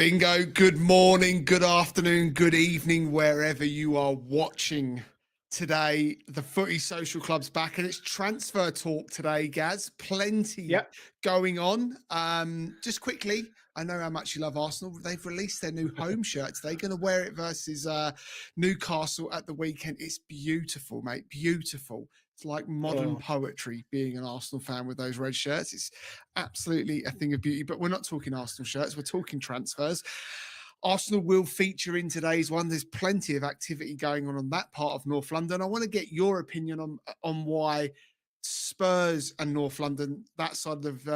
Bingo. Good morning, good afternoon, good evening, wherever you are watching today. The Footy Social Club's back and it's transfer talk today, Gaz. Plenty going on. Just quickly, I know how much you love Arsenal. They've released their new home shirts. They're going to wear it versus Newcastle at the weekend. It's beautiful, mate. Beautiful. It's like modern poetry being an Arsenal fan with those red shirts. It's absolutely a thing of beauty. But we're not talking Arsenal shirts. We're talking transfers. Arsenal will feature in today's one. There's plenty of activity going on that part of North London. I want to get your opinion on why Spurs and North London, that side of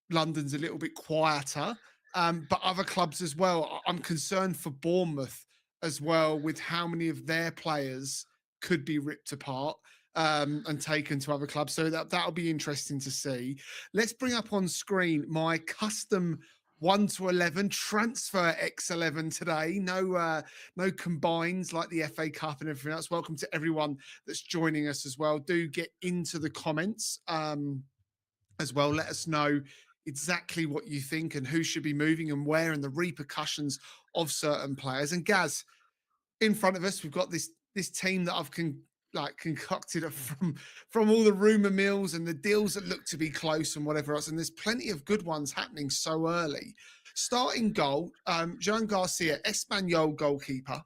London's a little bit quieter, but other clubs as well. I'm concerned for Bournemouth as well with how many of their players could be ripped apart and taken to other clubs. So that'll be interesting to see. Let's bring up on screen my custom 1 to 11 transfer X11 today. No combines like the FA Cup and everything else. Welcome to everyone that's joining us as well. Do get into the comments as well. Let us know exactly what you think and who should be moving and where and the repercussions of certain players. And Gaz, in front of us, we've got this team that I've concocted from all the rumor mills and the deals that look to be close and whatever else. And there's plenty of good ones happening so early. Starting goal, Joan Garcia, Espanyol goalkeeper.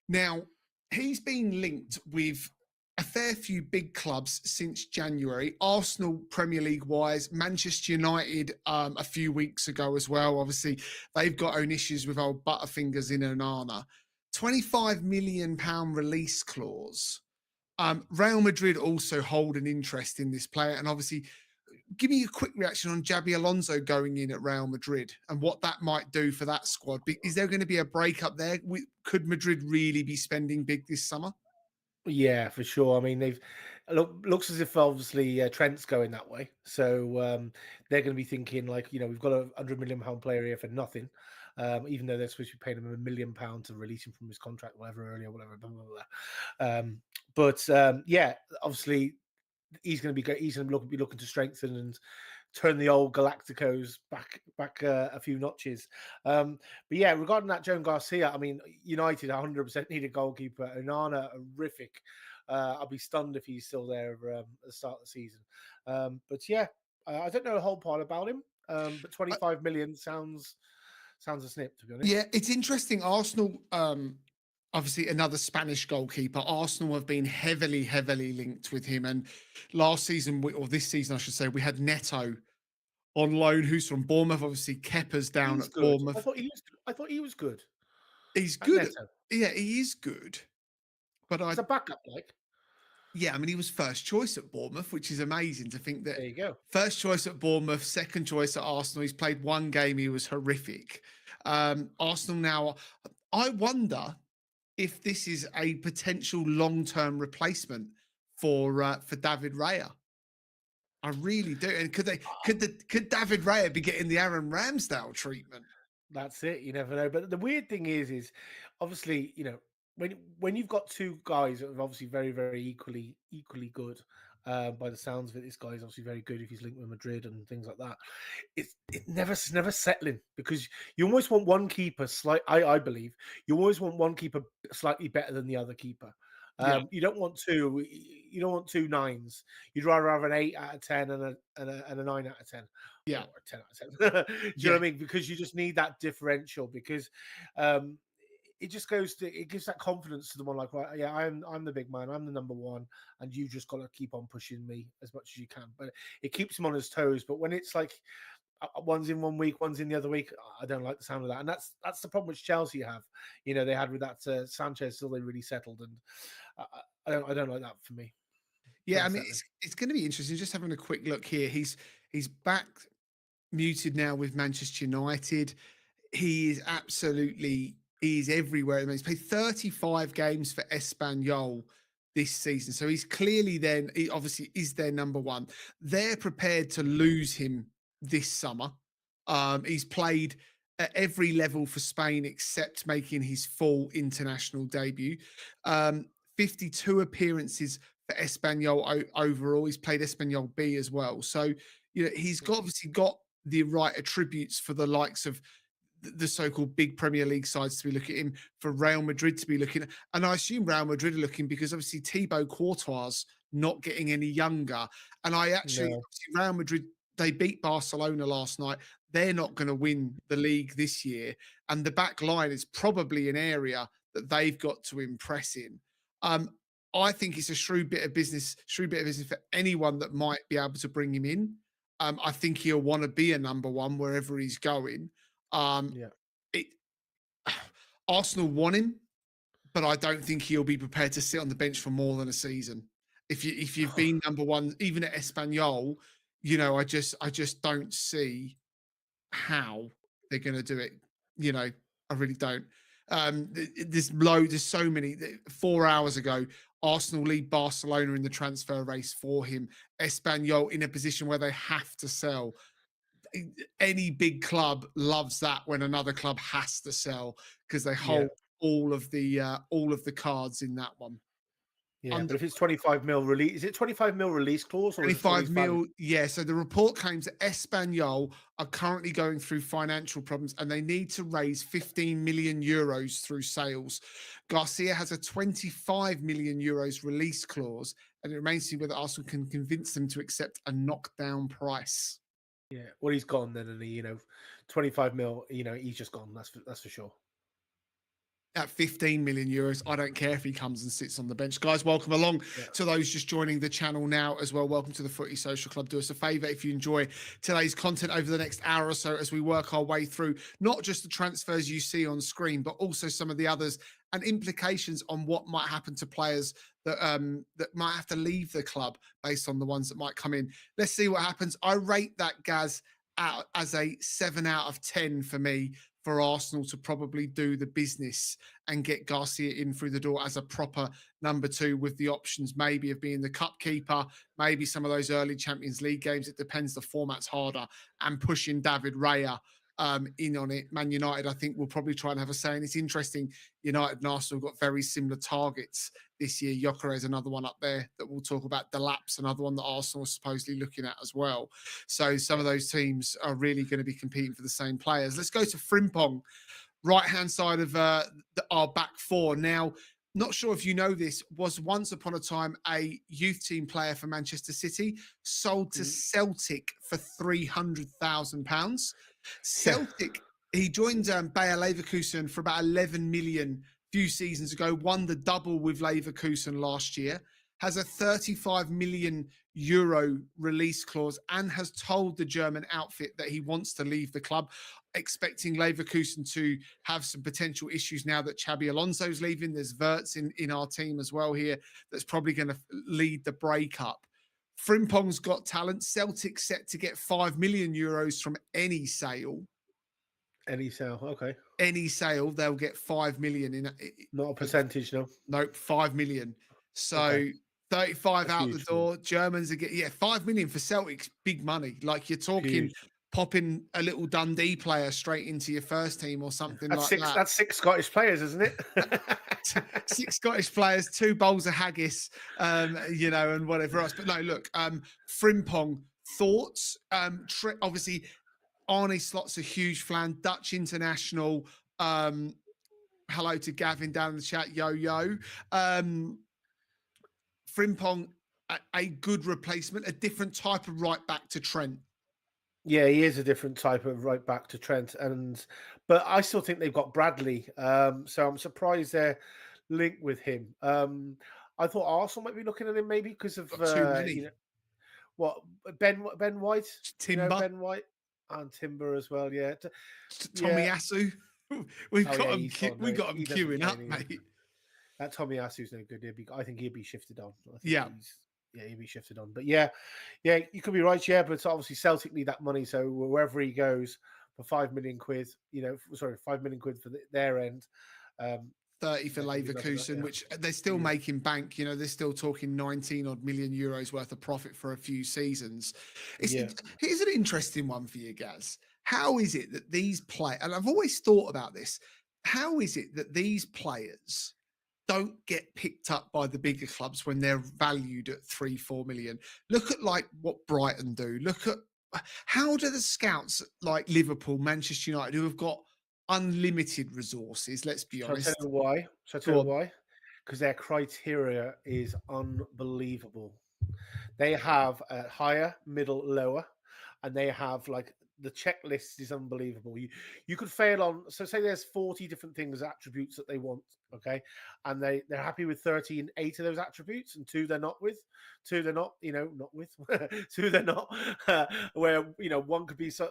Now, he's been linked with a fair few big clubs since January. Arsenal Premier League wise, Manchester United a few weeks ago as well. Obviously, they've got own issues with old Butterfingers in Onana. £25 million release clause. Real Madrid also hold an interest in this player. And obviously, give me a quick reaction on Xabi Alonso going in at Real Madrid and what that might do for that squad. Is there going to be a breakup there? Could Madrid really be spending big this summer? Yeah, for sure. I mean, looks as if obviously Trent's going that way, so they're going to be thinking like, we've got a £100 million player here for nothing, even though they're supposed to be paying him £1 million to release him from his contract, whatever earlier, whatever. Blah, blah, blah. But obviously he's going to be looking to strengthen and turn the old Galacticos back a few notches. But yeah, regarding that Joan Garcia, I mean, United 100% need a goalkeeper. Onana, horrific. I'll be stunned if he's still there at the start of the season. But yeah, I don't know a whole part about him. But 25 million sounds a snip, to be honest. Yeah, it's interesting. Arsenal, obviously another Spanish goalkeeper. Arsenal have been heavily linked with him. And last season, or this season, I should say, we had Neto on loan, who's from Bournemouth. Obviously, Kepa's down at Bournemouth. I thought he was good. He's good. Yeah, he is good. But it's a backup, like. Yeah, I mean, he was first choice at Bournemouth, which is amazing to think that. There you go. First choice at Bournemouth, second choice at Arsenal. He's played one game. He was horrific. Arsenal now, I wonder if this is a potential long-term replacement for David Raya. I really do. And could David Raya be getting the Aaron Ramsdale treatment? That's it. You never know. But the weird thing is obviously, when you've got two guys that are obviously very equally good, by the sounds of it, this guy is obviously very good if he's linked with Madrid and things like that. It's never settling, because you almost want one keeper I believe you always want one keeper slightly better than the other keeper. You don't want two nines. You'd rather have an 8 out of 10 and a 9 out of 10. Yeah, or a 10 out of 10. Do you know what I mean? Because you just need that differential, because it just it gives that confidence to the one, like, right, yeah, I'm the big man, I'm the number one, and you just got to keep on pushing me as much as you can. But it keeps him on his toes. But when it's like one's in 1 week, one's in the other week, I don't like the sound of that. And that's the problem which Chelsea have. They had with that Sanchez till they really settled, and I don't like that for me. Yeah, I mean, it's going to be interesting. Just having a quick look here. He's back muted now with Manchester United. He's everywhere. He's played 35 games for Espanyol this season. So he's clearly he obviously is their number one. They're prepared to lose him this summer. He's played at every level for Spain except making his full international debut. 52 appearances for Espanyol overall. He's played Espanyol B as well. So, he's obviously got the right attributes for the likes of the so-called big Premier League sides to be looking at him, for Real Madrid to be looking at, and I assume Real Madrid are looking because obviously Thibaut Courtois not getting any younger. And I actually, No. obviously Real Madrid, they beat Barcelona last night. They're not going to win the league this year. And the back line is probably an area that they've got to impress in. I think it's a shrewd bit of business for anyone that might be able to bring him in. I think he'll want to be a number one wherever he's going. Yeah. It Arsenal want him, but I don't think he'll be prepared to sit on the bench for more than a season. If you've been number one, even at Espanyol, I just don't see how they're going to do it. I really don't. There's so many. 4 hours ago, Arsenal lead Barcelona in the transfer race for him. Espanyol in a position where they have to sell. Any big club loves that when another club has to sell because they hold all of the cards in that one. Yeah, but if it's 25 mil release, is it 25 mil release clause or is it 25 mil? Yeah. So the report claims that Espanyol are currently going through financial problems and they need to raise 15 million euros through sales. Garcia has a 25 million euros release clause, and it remains to see whether Arsenal can convince them to accept a knockdown price. Yeah, well, he's gone then, and 25 mil. He's just gone. That's for sure. At 15 million euros, I don't care if he comes and sits on the bench. Guys, welcome along to those just joining the channel now as well. Welcome to the Footy Social Club. Do us a favour if you enjoy today's content over the next hour or so as we work our way through not just the transfers you see on screen, but also some of the others and implications on what might happen to players that that might have to leave the club based on the ones that might come in. Let's see what happens. I rate that, Gaz, out as a 7 out of 10 for me, for Arsenal to probably do the business and get Garcia in through the door as a proper number two, with the options maybe of being the cup keeper, maybe some of those early Champions League games. It depends. The format's harder, and pushing David Raya in on it. Man United, I think, will probably try and have a say. And it's interesting, United and Arsenal got very similar targets this year. Gyokeres, another one up there that we'll talk about. Delap's another one that Arsenal is supposedly looking at as well. So some of those teams are really going to be competing for the same players. Let's go to Frimpong, right-hand side of our back four. Now, not sure if you know this, was once upon a time a youth team player for Manchester City, sold to Celtic for £300,000. Celtic, he joined Bayer Leverkusen for about 11 million few seasons ago, won the double with Leverkusen last year, has a 35 million euro release clause, and has told the German outfit that he wants to leave the club, expecting Leverkusen to have some potential issues now that Xabi Alonso's leaving. There's Wirtz in our team as well here that's probably going to lead the breakup. Frimpong's got talent. Celtic set to get 5 million euros from any sale. Any sale, okay. Any sale, they'll get 5 million in. Not a percentage, no. Nope, 5 million. So 35 That's out the door. Germans are getting 5 million for Celtics. Big money. Like you're talking popping a little Dundee player straight into your first team or something that's like that. That's 6 Scottish players, isn't it? 6 Scottish players, 2 bowls of haggis, and whatever else. But no, look, Frimpong, thoughts? Obviously, Arnie Slot's a huge fan, Dutch international. Hello to Gavin down in the chat. Yo. Frimpong, a good replacement, a different type of right back to Trent. Yeah, he is a different type of right back to Trent, but I still think they've got Bradley. So I'm surprised they're linked with him. I thought Arsenal might be looking at him maybe because of too many. Ben White, Timber, Ben White, and Timber as well. Yeah, Tomiyasu. We've got him queuing up, mate. That Tomiyasu's no good. I think he'd be shifted on. He'd be shifted on. But yeah, you could be right. Yeah, but it's obviously Celtic need that money, so wherever he goes for 5 million quid, 5 million quid for their end. 30 for Leverkusen, which they're still making bank. They're still talking 19 odd million euros worth of profit for a few seasons. Here's an interesting one for you, Gaz. How is it that these players, and I've always thought about this, how is it that these players don't get picked up by the bigger clubs when they're valued at 3-4 million? Look at like what Brighton do. Look at how do the scouts like Liverpool, Manchester United, who have got unlimited resources. Let's be Shall I tell honest. you why? Shall I tell Go you on. why? Because their criteria is unbelievable. They have a higher, middle, lower, and they have like the checklist is unbelievable. You could fail on, so say there's 40 different things, attributes that they want, okay, and they're happy with 38 of those attributes, and two they're not with, two they're not, not with, two they're not. Where one could be it's a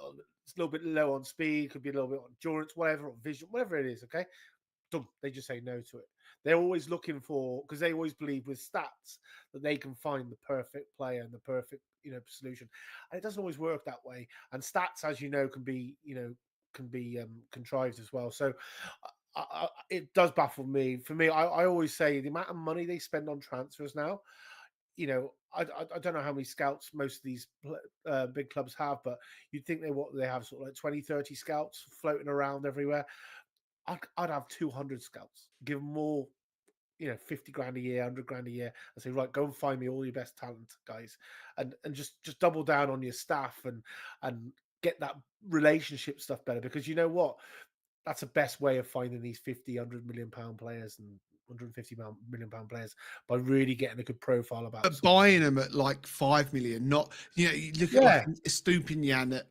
little bit low on speed, could be a little bit on endurance, whatever, or vision, whatever it is, okay. Done. They just say no to it. They're always looking for, because they always believe with stats that they can find the perfect player and the perfect solution. And it doesn't always work that way. And stats, as you know, can be contrived as well. So it does baffle me. For me, I always say the amount of money they spend on transfers now. I don't know how many scouts most of these big clubs have, but you'd think they have sort of like 20, 30 scouts floating around everywhere. I'd have 200 scouts, give them all, 50 grand a year, 100 grand a year, and say, right, go and find me all your best talent, guys, and just double down on your staff and get that relationship stuff better, because you know what, that's the best way of finding these 50, 100 million pound players and 150 million pound players, by really getting a good profile about But someone. buying them at like 5 million, not you look at like Yeah, Stupinian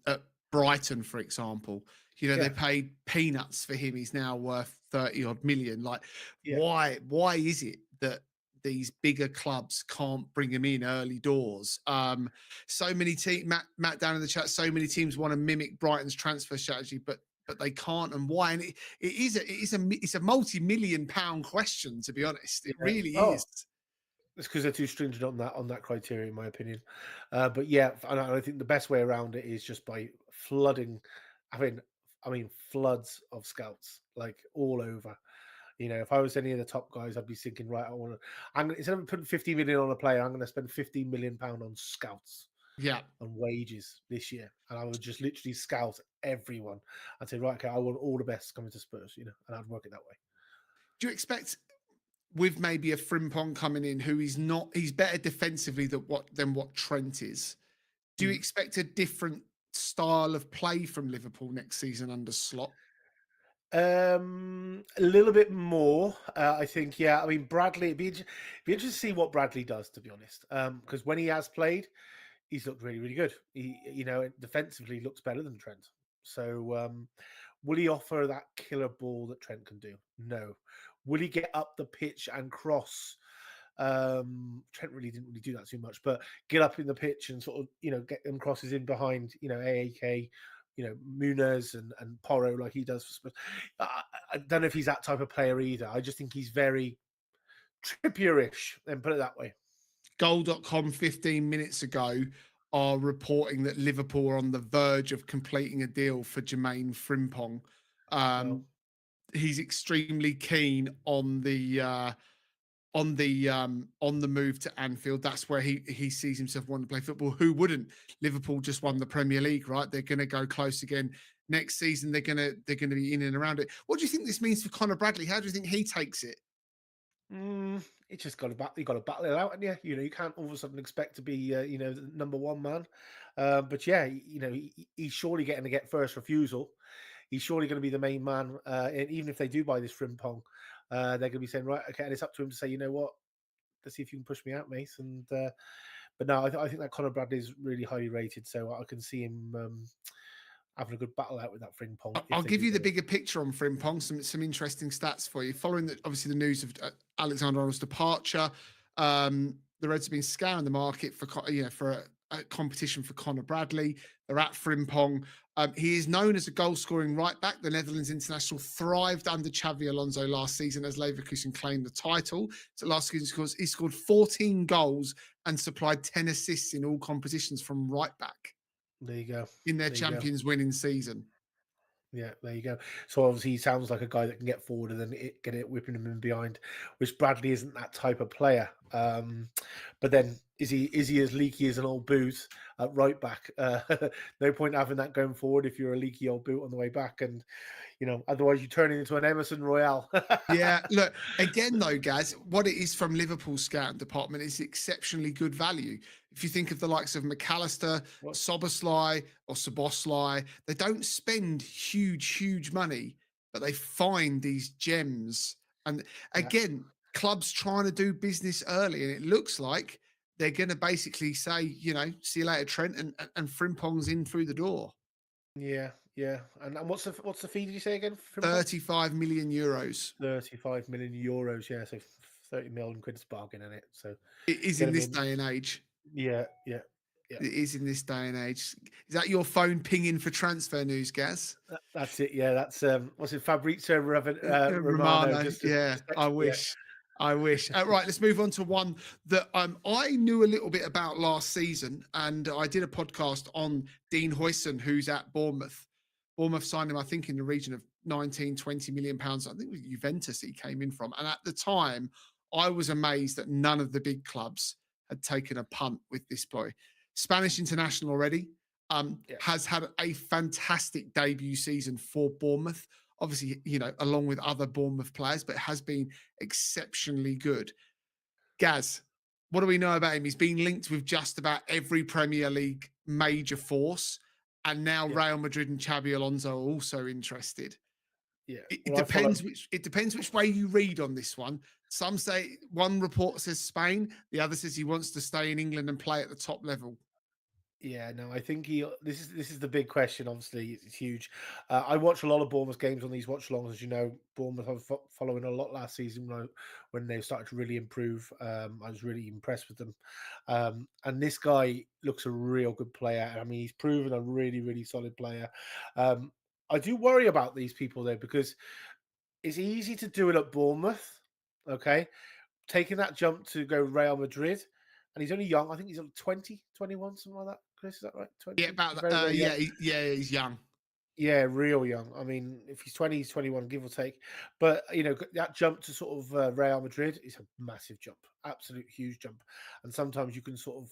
at Brighton, for example. They yeah, paid peanuts for him. He's now worth 30 odd million. Like, yeah. why is it that these bigger clubs can't bring him in early doors? So many teams, Matt down in the chat, so many teams want to mimic Brighton's transfer strategy, but they can't. And why? And it's a multi-million-pound question, to be honest. It Yeah. really Oh, is. it's because they're too stringent on that criteria, in my opinion. But yeah, and I think the best way around it is just by flooding. I mean, floods of scouts, like all over. If I was any of the top guys, I'd be thinking, right, instead of putting 50 million on a player, I'm going to spend 15 million pound on scouts Yeah. and wages this year, and I would just literally scout everyone. I'd say, right, okay, I want all the best coming to Spurs, and I'd work it that way. Do you expect with maybe a Frimpong coming in who he's better defensively than what Trent is? Do you Mm. expect a different style of play from Liverpool next season under Slot? A little bit more, I think. Yeah, I mean Bradley. Be interesting to see what Bradley does, to be honest. Because when he has played, he's looked really, really good. Defensively looks better than Trent. So, will he offer that killer ball that Trent can do? No. Will he get up the pitch and cross? Trent didn't really do that too much, but get up in the pitch and sort of, get them crosses in behind, AAK, Muniz and Porro like he does for Spurs. I don't know if he's that type of player either. I just think he's very Trippier-ish, and put it that way. Goal.com 15 minutes ago are reporting that Liverpool are on the verge of completing a deal for Jermaine Frimpong. Well, He's extremely keen on the move to Anfield. That's where he sees himself wanting to play football. Who wouldn't? Liverpool just won the Premier League, right? They're going to go close again next season. They're going to be in and around it. What do you think this means for Conor Bradley? How do you think he takes it? it's just got to battle. You got to battle it out, and you can't all of a sudden expect to be, the number one man. But yeah, he's surely getting to get first refusal. He's surely going to be the main man. And even if they do buy this Frimpong, they're going to be saying, right, okay, and it's up to him to say, you know what, let's see if you can push me out, mate. And but no, I think that Conor Bradley is really highly rated, so I can see him having a good battle out with that Frimpong if I'll they give do you the get it. bigger picture on Frimpong. Some interesting stats for you. Following obviously the news of Alexander Arnold's departure, the Reds have been scouring the market for a competition for Conor Bradley. They're at Frimpong. He is known as a goal-scoring right back. The Netherlands international thrived under Xavi Alonso last season as Leverkusen claimed the title. So last season he scored 14 goals and supplied 10 assists in all competitions from right back There you go. in their There you go. Champions winning season. Yeah, there you go. So obviously he sounds like a guy that can get forward and then get it whipping him in behind, which Bradley isn't that type of player. But then is he as leaky as an old boot at right back? No point having that going forward if you're a leaky old boot on the way back, and otherwise you turn into an Emerson Royale. Yeah, look, again though, Gaz, what it is from Liverpool's scouting department is exceptionally good value. If you think of the likes of McAllister, What? Soboslai or Soboslai, they don't spend huge money, but they find these gems. And Yeah, again, clubs trying to do business early, and it looks like they're going to basically say, see you later, Trent, and Frimpong's in through the door. yeah. And what's the fee? Did you say again, Frimpong? 35 million euros. 35 million euros. Yeah, so 30 million quid's bargain in it. So It is get in him this in. day and age. Yeah. It is in this day and age. Is that your phone pinging for transfer news, Gaz? That's it. Yeah, that's what's it? Fabrizio Romano. Romano, yeah, Just I text me. Yeah, wish. I wish. Right, let's move on to one that I knew a little bit about last season, and I did a podcast on Dean Huijsen, who's at Bournemouth. Bournemouth signed him, I think, in the region of 19, 20 million pounds. I think it was Juventus he came in from. And at the time, I was amazed that none of the big clubs had taken a punt with this boy. Spanish international already, yeah, has had a fantastic debut season for Bournemouth. Obviously, along with other Bournemouth players, but has been exceptionally good. Gaz, what do we know about him? He's been linked with just about every Premier League major force, and now yeah, Real Madrid and Xabi Alonso are also interested. yeah. It Well, I follow. depends which way you read on this one. Some say one report says Spain, the other says he wants to stay in England and play at the top level. Yeah, no, I think he. This is the big question. Obviously, it's huge. I watch a lot of Bournemouth games on these watch-alongs. As you know, Bournemouth I was following a lot last season when they started to really improve. I was really impressed with them. And this guy looks a real good player. I mean, he's proven a really solid player. Um, I do worry about these people though because it's easy to do it at Bournemouth. Okay, taking that jump to go Real Madrid, and he's only young. I think he's 20, 21, something like that. Chris, is that right? Yeah, 20? about He's very, very young. he's young. Yeah, real young. I mean, if he's 20, he's 21, give or take. But, that jump to sort of Real Madrid is a massive jump, absolute huge jump. And sometimes you can sort of,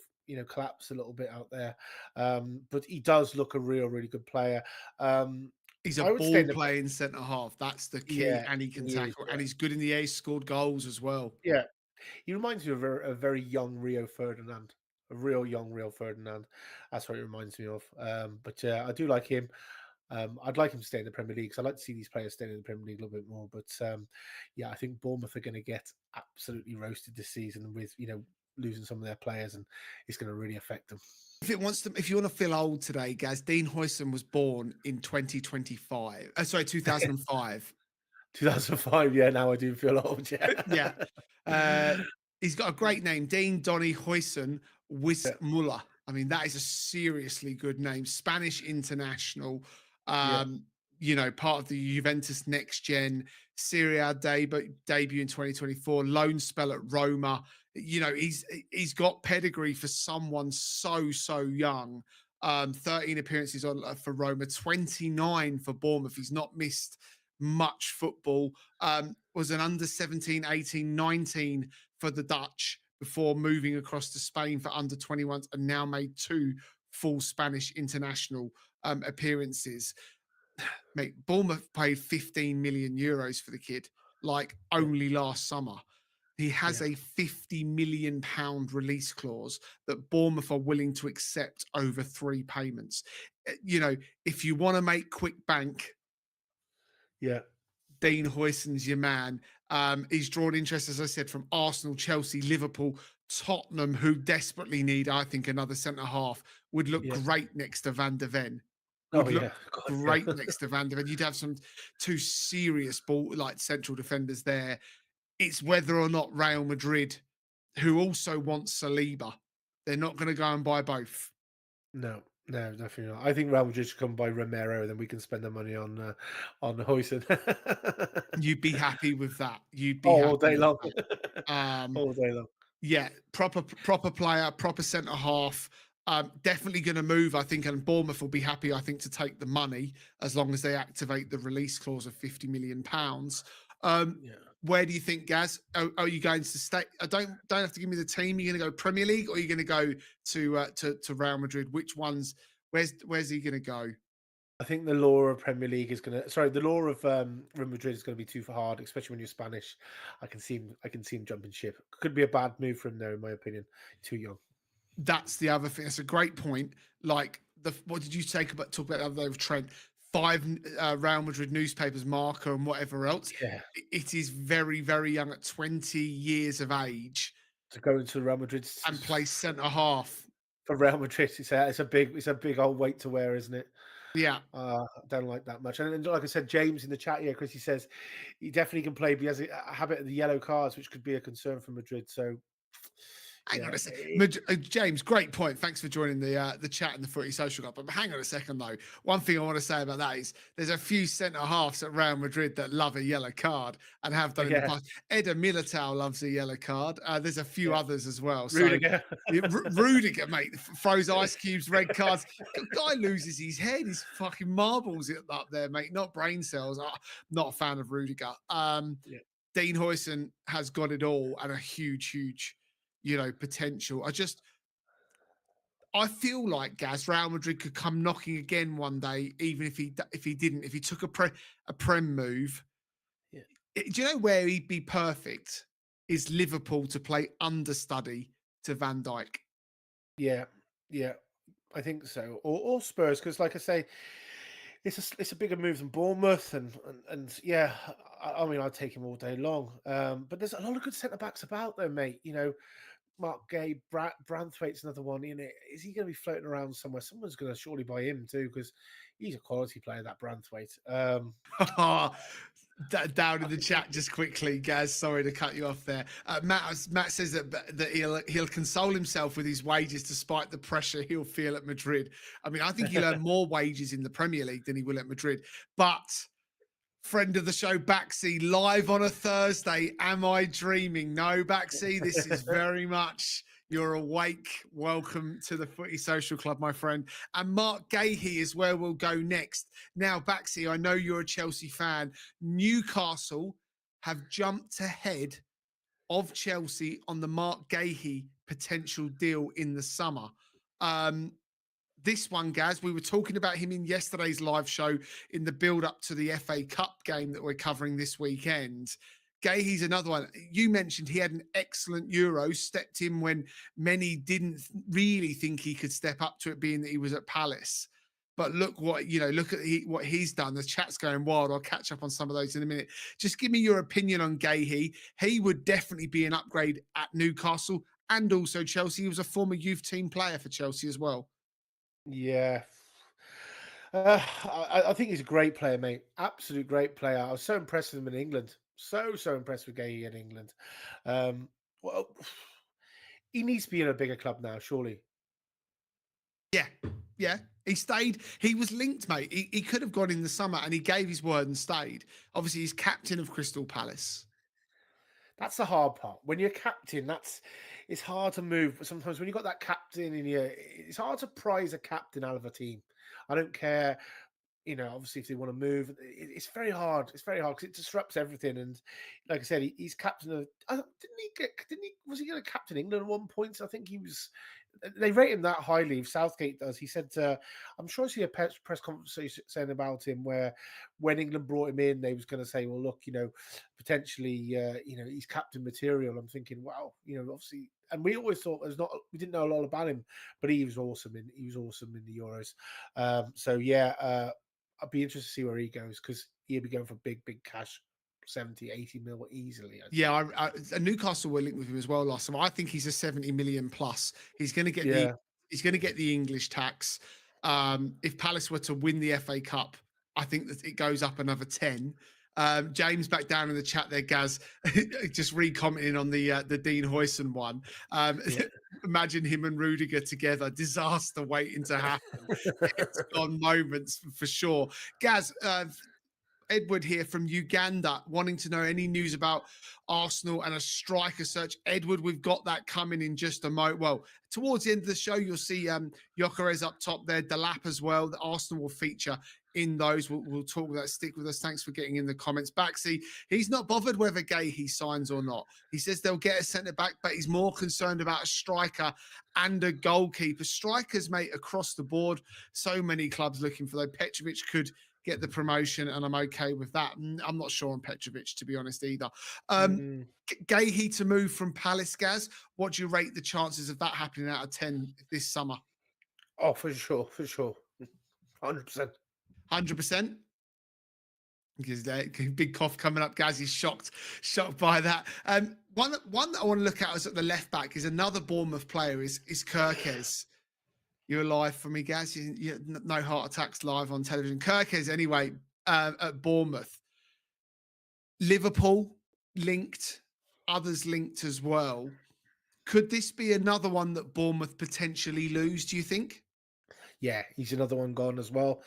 collapse a little bit out there. But he does look a really good player. Um, He's a I would stay ball in the. playing centre half. That's the key, Yeah, and he can he is. tackle, and he's good in the air. He's scored goals as well. Yeah. He reminds me of a very young Rio Ferdinand, a real young Rio Ferdinand. That's what he reminds me of. But I do like him. I'd like him to stay in the Premier League because I like to see these players staying in the Premier League a little bit more. But yeah, I think Bournemouth are going to get absolutely roasted this season with losing some of their players, and it's going to really affect them. If you want to feel old today, Gaz, Dean Huijsen was born in 2025. Sorry, 2005. 2005. Yeah, now I do feel old. Yeah, Yeah. Uh, he's got a great name, Dean Donny Huijsen yeah, Wismuller. I mean, that is a seriously good name. Spanish international, yeah, part of the Juventus next gen Serie A debut in 2024, loan spell at Roma. He's got pedigree for someone so young. 13 appearances for Roma, 29 for Bournemouth. He's not missed much football. Was an under 17, 18, 19 for the Dutch before moving across to Spain for under 21s and now made 2 full Spanish international appearances. Mate, Bournemouth paid 15 million euros for the kid, like yeah, only last summer. He has yeah, a 50 million pound release clause that Bournemouth are willing to accept over 3 payments. If you want to make quick bank, yeah, Dean Huijsen's your man. He's drawn interest, as I said, from Arsenal, Chelsea, Liverpool, Tottenham, who desperately need, I think, another centre half. Would look yeah. great next to Van der Ven. Oh Would look yeah, God, great yeah. next to Van der Ven. You'd have some 2 serious ball like central defenders there. It's whether or not Real Madrid, who also want Saliba, they're not going to go and buy both. No, no, definitely not. I think Real Madrid should come by Romero, then we can spend the money on Huijsen. You'd be happy with that. You'd be Oh, all happy day with long. that. All day long. Yeah, proper player, proper centre half. Definitely going to move, I think, and Bournemouth will be happy, I think, to take the money as long as they activate the release clause of £50 million. Um, Yeah. where do you think, Gaz? Are you going to stay? I don't have to give me the team. You're going to go Premier League, or are you going to go to Real Madrid? Which ones? Where's he going to go? I think the law of Premier League is gonna. Sorry, the law of Real Madrid is gonna be too hard, especially when you're Spanish. I can see him. I can see him jumping ship. Could be a bad move for him, though, in my opinion. Too young. That's the other thing. That's a great point. Like what did you talk about the other day with Trent? Five Real Madrid newspapers, Marca, and whatever else. Yeah. It is very, very young at 20 years of age To go into Real Madrid and play centre half. for Real Madrid, it's a big old weight to wear, isn't it? Yeah. I don't like that much. And like I said, James in the chat here, Chris, he says he definitely can play, but he has a habit of the yellow cards, which could be a concern for Madrid. So, Hang on yeah, a second, James. Great point. Thanks for joining the chat and the Footy Social Club. But hang on a second though. One thing I want to say about that is there's a few centre halves at Real Madrid that love a yellow card and have done in the yeah, past. Eder Militao loves a yellow card. There's a few yeah. others as well. So Rudiger. Rudiger, mate, throws ice cubes, red cards. Guy loses his head. His fucking marbles up there, mate. Not brain cells. Not a fan of Rudiger. Yeah. Dean Huijsen has got it all and a huge, potential. I feel like Gaz Real Madrid could come knocking again one day, even if he took a prem move. Yeah. Do you know where he'd be perfect? Is Liverpool to play understudy to Van Dijk. Yeah, yeah, I think so. Or Spurs, because like I say, it's a bigger move than Bournemouth, and yeah, I mean I'd take him all day long. But there's a lot of good centre backs about though, mate. Mark Gay, Branthwaite's another one. Is he going to be floating around somewhere? Someone's going to surely buy him too, because he's a quality player, that Branthwaite. Down in the chat just quickly, Gaz. Sorry to cut you off there. Matt says that he'll console himself with his wages despite the pressure he'll feel at Madrid. I mean, I think he'll earn more wages in the Premier League than he will at Madrid. But friend of the show, Baxi, live on a Thursday. Am I dreaming? No, Baxi, this is very much you're awake. Welcome to the Footy Social Club, my friend. And Mark Gahey is where we'll go next. Now, Baxi, I know you're a Chelsea fan. Newcastle have jumped ahead of Chelsea on the Mark Gahey potential deal in the summer. This one, Gaz, we were talking about him in yesterday's live show in the build-up to the FA Cup game that we're covering this weekend. Gahey's another one. You mentioned he had an excellent Euro, stepped in when many didn't really think he could step up to it, being that he was at Palace. But look what what he's done. The chat's going wild. I'll catch up on some of those in a minute. Just give me your opinion on Gahey. He would definitely be an upgrade at Newcastle and also Chelsea. He was a former youth team player for Chelsea as well. Yeah. I think he's a great player, mate. Absolute great player. I was so impressed with him in England. So impressed with Gay in England. Well, he needs to be in a bigger club now, surely. Yeah. He stayed. He was linked, mate. He could have gone in the summer and he gave his word and stayed. Obviously, he's captain of Crystal Palace. That's the hard part. When you're captain, it's hard to move. But sometimes when you've got that captain in you, it's hard to prize a captain out of a team. I don't care, obviously if they want to move, it's very hard. It's very hard because it disrupts everything. And like I said, he's captain of. Was he going to captain England at one point? I think he was. They rate him that highly. Southgate does. He said, I'm sure I see a press conference saying about him where when England brought him in, they was going to say, well, look, potentially, he's captain material. I'm thinking, wow, obviously, and we always thought we didn't know a lot about him, but he was awesome in the Euros. So yeah, I'd be interested to see where he goes because he'll be going for big cash. 70, 80 mil easily. Newcastle were linked with him as well last time. I think he's a 70 million plus. He's going to get the English tax. If Palace were to win the FA Cup, I think that it goes up another 10. James back down in the chat there, Gaz, just re-commenting on the Dean Huijsen one. Imagine him and Rudiger together. Disaster waiting to happen. It's on moments for sure. Gaz, Edward here from Uganda wanting to know any news about Arsenal and a striker search. Edward, we've got that coming in just a moment. Well, towards the end of the show, you'll see Gyökeres up top there, Delap as well. The Arsenal will feature in those. We'll talk about that. Stick with us. Thanks for getting in the comments. Baxi, he's not bothered whether he signs or not. He says they'll get a centre back, but he's more concerned about a striker and a goalkeeper. Strikers, mate, across the board. So many clubs looking for those. Petrovic could get the promotion, and I'm okay with that. I'm not sure on Petrovic, to be honest, either. Gahey to move from Palace, Gaz. What do you rate the chances of that happening out of 10 this summer? Oh, for sure. 100%. 100%? Because big cough coming up, Gaz. He's shocked by that. One that I want to look at as at the left back is another Bournemouth player is Gyökeres. You're live for me, Gaz. No heart attacks live on television. Gyökeres, anyway, at Bournemouth. Liverpool linked, others linked as well. Could this be another one that Bournemouth potentially lose, do you think? Yeah, he's another one gone as well.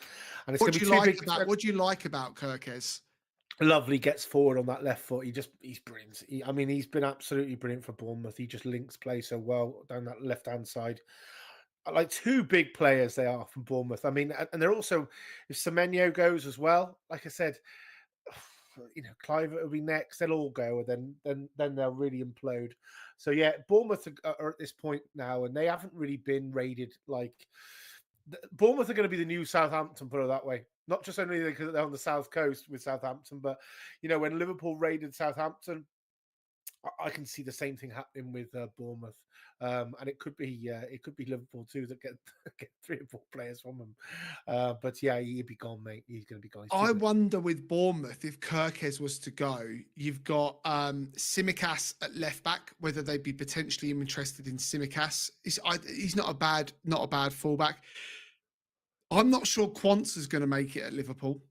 And it's What going do to you be too like big. about what do you like about Gyökeres? Lovely, gets forward on that left foot. He's brilliant. He's been absolutely brilliant for Bournemouth. He just links play so well down that left-hand side. Like two big players they are from Bournemouth. I mean, and they're also, if Semenyo goes as well, like I said, Clivert will be next. They'll all go, and then they'll really implode. So yeah, Bournemouth are at this point now, and they haven't really been raided. Like Bournemouth are going to be the new Southampton, put it that way. Not just only because they're on the south coast with Southampton, but when Liverpool raided Southampton, I can see the same thing happening with Bournemouth, and it could be Liverpool too that get 3 or 4 players from them. But yeah, he'd be gone, mate. He's going to be gone. I wonder with Bournemouth if Gyökeres was to go, you've got Tsimikas at left back. Whether they'd be potentially interested in Tsimikas. He's not a bad fullback. I'm not sure Quansah's going to make it at Liverpool.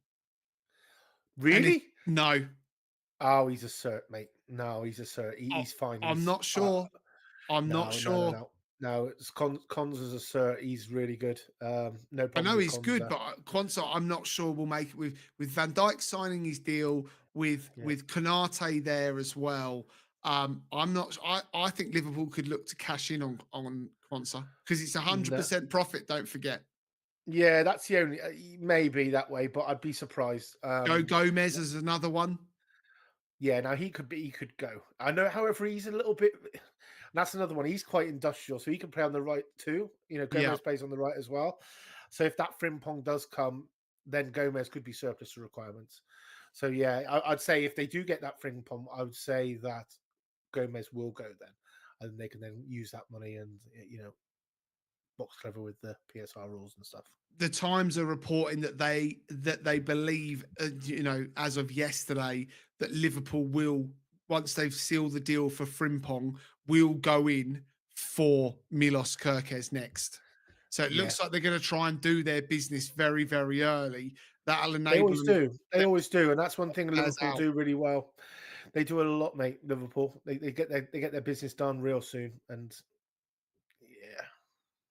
Really? No. Oh, he's a cert, mate. No, he's a cert. He's fine. I'm not sure. Not sure. No, it's Cons is a cert. He's really good. No problem. I know he's good, but Quansah, I'm not sure will make it with Van Dijk signing his deal with Konate there as well. I'm not. I think Liverpool could look to cash in on Quansah because it's 100% profit. Don't forget. Yeah, that's the only maybe that way, but I'd be surprised. Gomez is another one. Yeah, now he could go. I know, however, he's a little bit. That's another one. He's quite industrial, so he can play on the right too. Gomez plays on the right as well. So if that Frimpong does come, then Gomez could be surplus to requirements. So yeah, I'd say if they do get that Frimpong, I would say that Gomez will go then, and they can then use that money and box clever with the PSR rules and stuff. The Times are reporting that they believe, as of yesterday, that Liverpool will, once they've sealed the deal for Frimpong, will go in for Milos Gyökeres next. So it looks like they're going to try and do their business very, very early. That'll enable. They always do. They always do, and that's one thing Liverpool do really well. They do a lot, mate. Liverpool. They get their business done real soon, and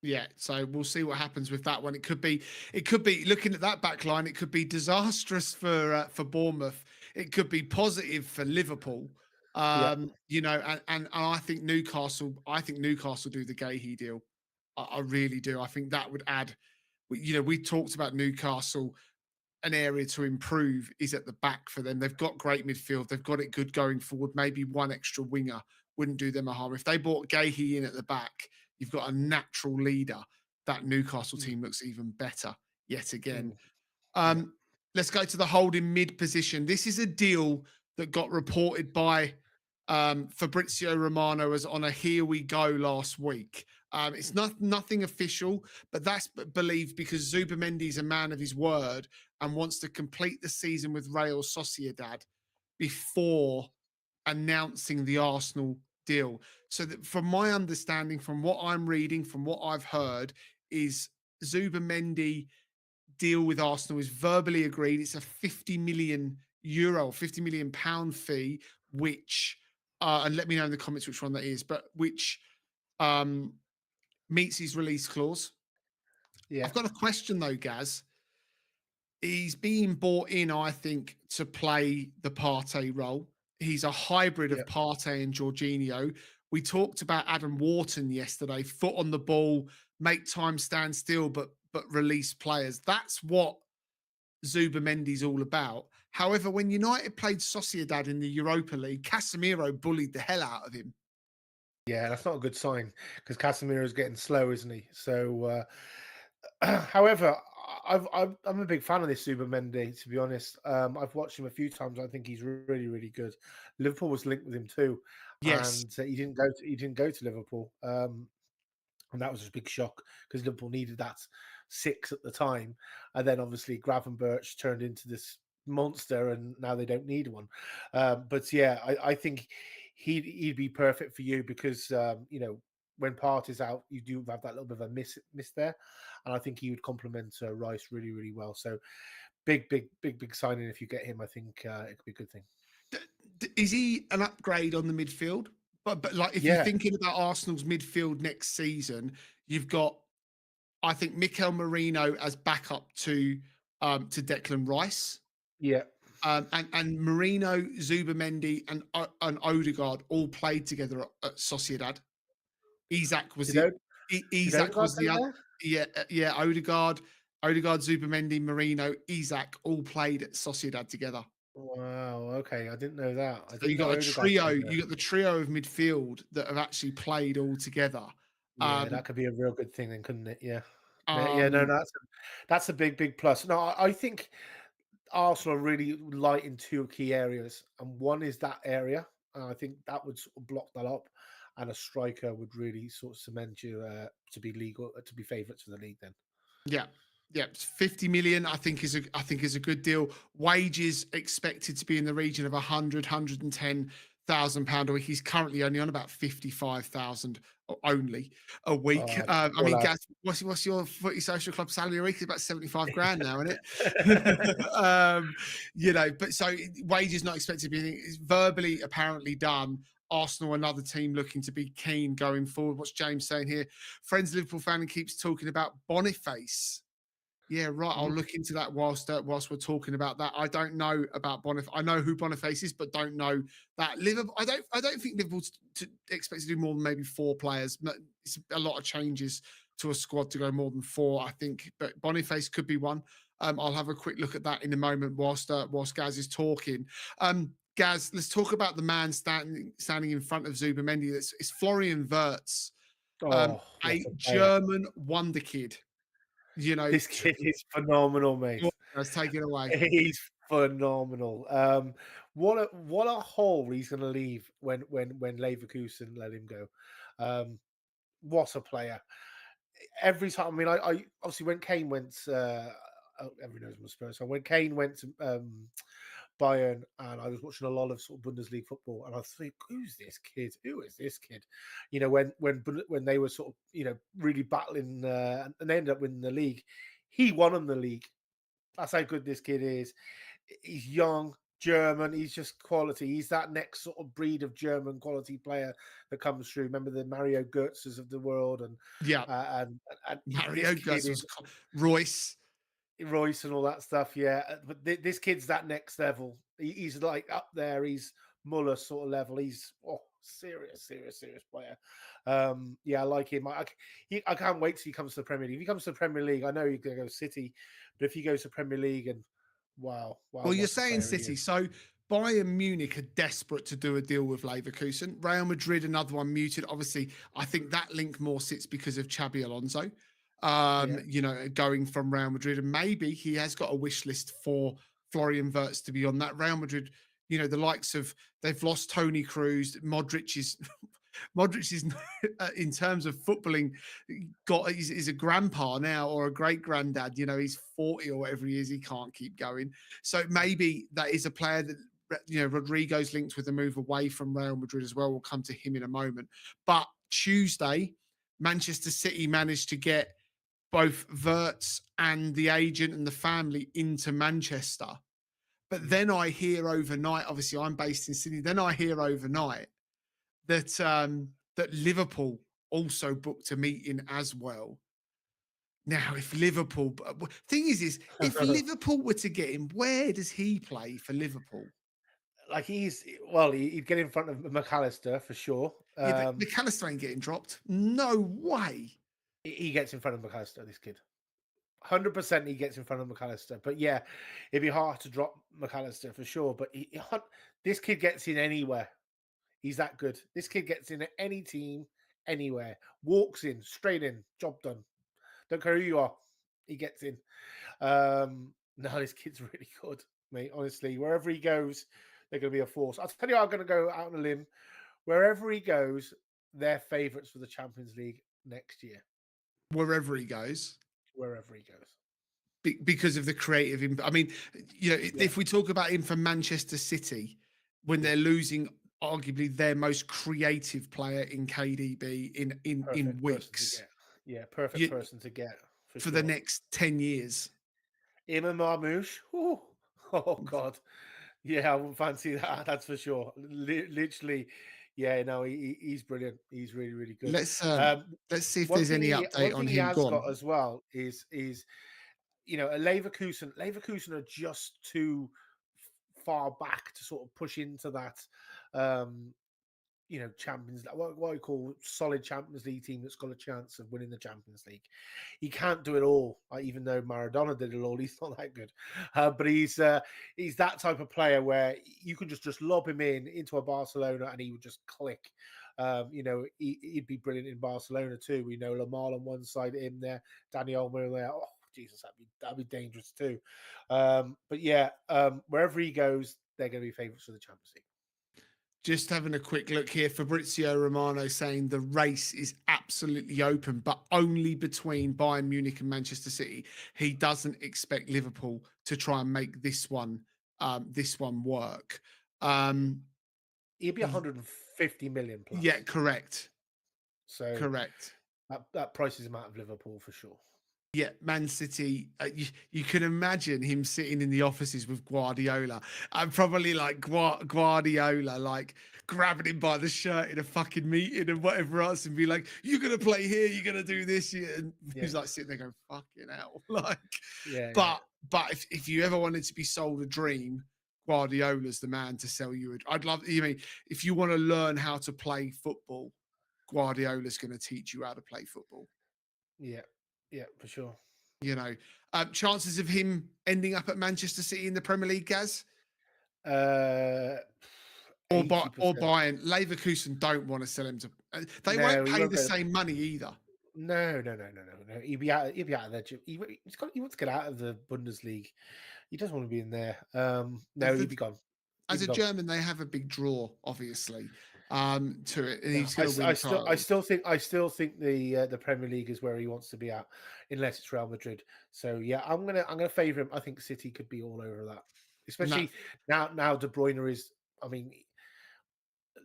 yeah, so we'll see what happens with that one. It could be looking at that back line, it could be disastrous for Bournemouth. It could be positive for Liverpool. And I think Newcastle do the Gahey deal. I really do. I think that would add, we talked about Newcastle. An area to improve is at the back for them. They've got great midfield. They've got it good going forward. Maybe one extra winger wouldn't do them a harm. If they brought Gahey in at the back, you've got a natural leader. That Newcastle team looks even better yet again. Let's go to the holding mid position. This is a deal that got reported by Fabrizio Romano as on a here we go last week. It's nothing official, but that's believed because Zubimendi is a man of his word and wants to complete the season with Real Sociedad before announcing the Arsenal deal. So that from my understanding, from what I'm reading, from what I've heard, is Zubimendi deal with Arsenal is verbally agreed. It's a 50 million euro, 50 million pound fee, which and let me know in the comments which one that is, but which meets his release clause. Yeah. I've got a question though, Gaz. He's being bought in, I think, to play the Partey role. He's a hybrid of Partey and Jorginho. We talked about Adam Wharton yesterday, foot on the ball, make time stand still, but release players. That's what Zubimendi's all about. However, when United played Sociedad in the Europa League, Casemiro bullied the hell out of him. Yeah, that's not a good sign because Casemiro's getting slow, isn't he? So, however, I'm a big fan of this Zubimendi, to be honest. I've watched him a few times. I think he's really, really good. Liverpool was linked with him too, Yes. and he didn't go to Liverpool. And that was a big shock because Liverpool needed that six at the time. And then obviously Gravenberch turned into this monster and now they don't need one. But yeah, I think he'd be perfect for you because, when Part is out, you do have that little bit of a miss there. And I think he would complement Rice really, really well. So big signing if you get him. I think it could be a good thing. Is he an upgrade on the midfield? But like if you're Yeah, thinking about Arsenal's midfield next season, you've got I think Mikel Merino as backup to Declan Rice. yeah. And Marino, Zubimendi, and Odegaard all played together at Sociedad. Isaac was Did, the o- did Isaac Odegaard was play the other. there? Yeah. Odegaard, Zubimendi, Marino, Isaac all played at Sociedad together. Wow. Okay, I didn't know that. I So you didn't know got a Odegaard trio. played there. You got the trio of midfield that have actually played all together. Yeah, Um, that could be a real good thing then, couldn't it? Yeah. Yeah, no, um, that's a big plus. No, I think Arsenal are really light in two key areas, and one is that area, and I think that would sort of block that up, and a striker would really sort of cement you to be legal to be favourites for the league. Then, Yeah. Yeah, 50 million I think is a good deal. Wages expected to be in the region of 110,000 pound a week. He's currently only on about 55,000 only a week. I poor mean, lad. Gaz, what's your footy social club salary a week? It's about 75 grand now, isn't it? But so wages not expected to be anything. It's verbally apparently done. Arsenal, another team looking to be keen going forward. What's James saying here? Friends Liverpool fan and keeps talking about Boniface. Yeah, right. I'll Mhm. look into that whilst we're talking about that. I don't know about Boniface. I know who Boniface is, but don't know that Liverpool. I don't think Liverpool expect to do more than maybe four players. It's a lot of changes to a squad to go more than four. I think, but Boniface could be one. I'll have a quick look at that in a moment whilst Gaz is talking. Gaz, let's talk about the man standing in front of Zubimendi. It's Florian Wirtz, Oh, what a a player! German wonder kid. You know, This kid is phenomenal, mate. let's take it away. He's phenomenal. What a hole he's going to leave when Leverkusen let him go. Um, what a player! Every time, I mean, I obviously when Kane went, everyone knows I'm a Spurs. So when Kane went to Bayern, and I was watching a lot of sort of Bundesliga football, and I was thinking, who's this kid? Who is this kid? When they were sort of really battling, and they ended up winning the league. He won them the league. That's how good this kid is. He's young, German. He's just quality. He's that next sort of breed of German quality player that comes through. Remember the Mario Götzes of the world, and Yeah, uh, and and this Mario kid Götze was is Royce. Royce and all that stuff. Yeah, but this kid's that next level. He's like up there. He's Muller sort of level. He's serious player. Yeah, I like him. I can't wait till he comes to the Premier League. If he comes to the Premier League, I know he's going to go City, but if he goes to Premier League, and wow, Well, you're what a saying player he City. is. So Bayern Munich are desperate to do a deal with Leverkusen. Real Madrid, another one muted. Obviously, I think that link more sits because of Xabi Alonso. Yeah, Going from Real Madrid, and maybe he has got a wish list for Florian Wirtz to be on that. Real Madrid, the likes of they've lost Tony Cruz, Modric is in terms of footballing, he's a grandpa now or a great granddad. He's 40 or whatever he is. He can't keep going. So maybe that is a player that Rodrigo's linked with a move away from Real Madrid as well. We'll come to him in a moment. But Tuesday, Manchester City managed to get both Wirtz and the agent and the family into Manchester. But then I hear overnight, obviously I'm based in Sydney, then I hear overnight that Liverpool also booked a meeting as well. Now, if Liverpool, thing is if Liverpool were to get him, where does he play for Liverpool? like he'd get in front of McAllister for sure. Yeah, but McAllister ain't getting dropped. No way. He gets in front of McAllister. This kid, 100% he gets in front of McAllister. But yeah, it'd be hard to drop McAllister for sure. But this kid gets in anywhere. He's that good. This kid gets in at any team, anywhere. Walks in, straight in, job done. Don't care who you are. He gets in. No, this kid's really good, mate. Honestly, wherever he goes, they're going to be a force. I'll tell you, I'm going to go out on a limb. Wherever he goes, they're favourites for the Champions League next year. Wherever he goes. Wherever he goes. Because of the creative I mean, if we talk about him for Manchester City, when they're losing arguably their most creative player in KDB in Perfect person to weeks, get. Yeah, perfect person to get for the sure. next 10 years. Imam Marmoush. Oh God. Yeah, I wouldn't fancy that. That's for sure. Literally, yeah. No, he's brilliant. He's really, really good. Let's see if there's any One update on thing he him. has Go got on. as well is a Leverkusen. Leverkusen are just too far back to sort of push into that. Champions, what I call solid Champions League team that's got a chance of winning the Champions League. He can't do it all, even though Maradona did it all. He's not that good, but he's that type of player where you can just lob him into a Barcelona and he would just click. He'd be brilliant in Barcelona too. We know Lamar on one side, him there, Dani Olmo there. Oh Jesus, that'd be dangerous too. But yeah, wherever he goes, they're going to be favourites for the Champions League. Just having a quick look here, Fabrizio Romano saying the race is absolutely open, but only between Bayern Munich and Manchester City. He doesn't expect Liverpool to try and make this one work. He'd be 150 million plus. Yeah, correct. So correct. That prices him out of Liverpool for sure. Yeah, Man City. You can imagine him sitting in the offices with Guardiola, and probably like Guardiola, like grabbing him by the shirt in a fucking meeting and whatever else, and be like, "You're gonna play here. You're gonna do this." And he's like sitting there going, "Fucking hell!" Like, but if you ever wanted to be sold a dream, Guardiola's the man to sell you. I'd love. I mean, if you want to learn how to play football, Guardiola's going to teach you how to play football. Yeah, for sure. Chances of him ending up at Manchester City in the Premier League, Gaz? Or Bayern. Leverkusen don't want to sell him to. They won't pay the same money either. No. He'd be out of there. He wants to get out of the Bundesliga. He doesn't want to be in there. He'd be gone. As a German, they have a big draw, obviously, to it, and he's going to win titles. I still think the Premier League is where he wants to be at, unless it's Real Madrid. So yeah, I'm gonna favour him. I think City could be all over that, especially now. De Bruyne is. I mean,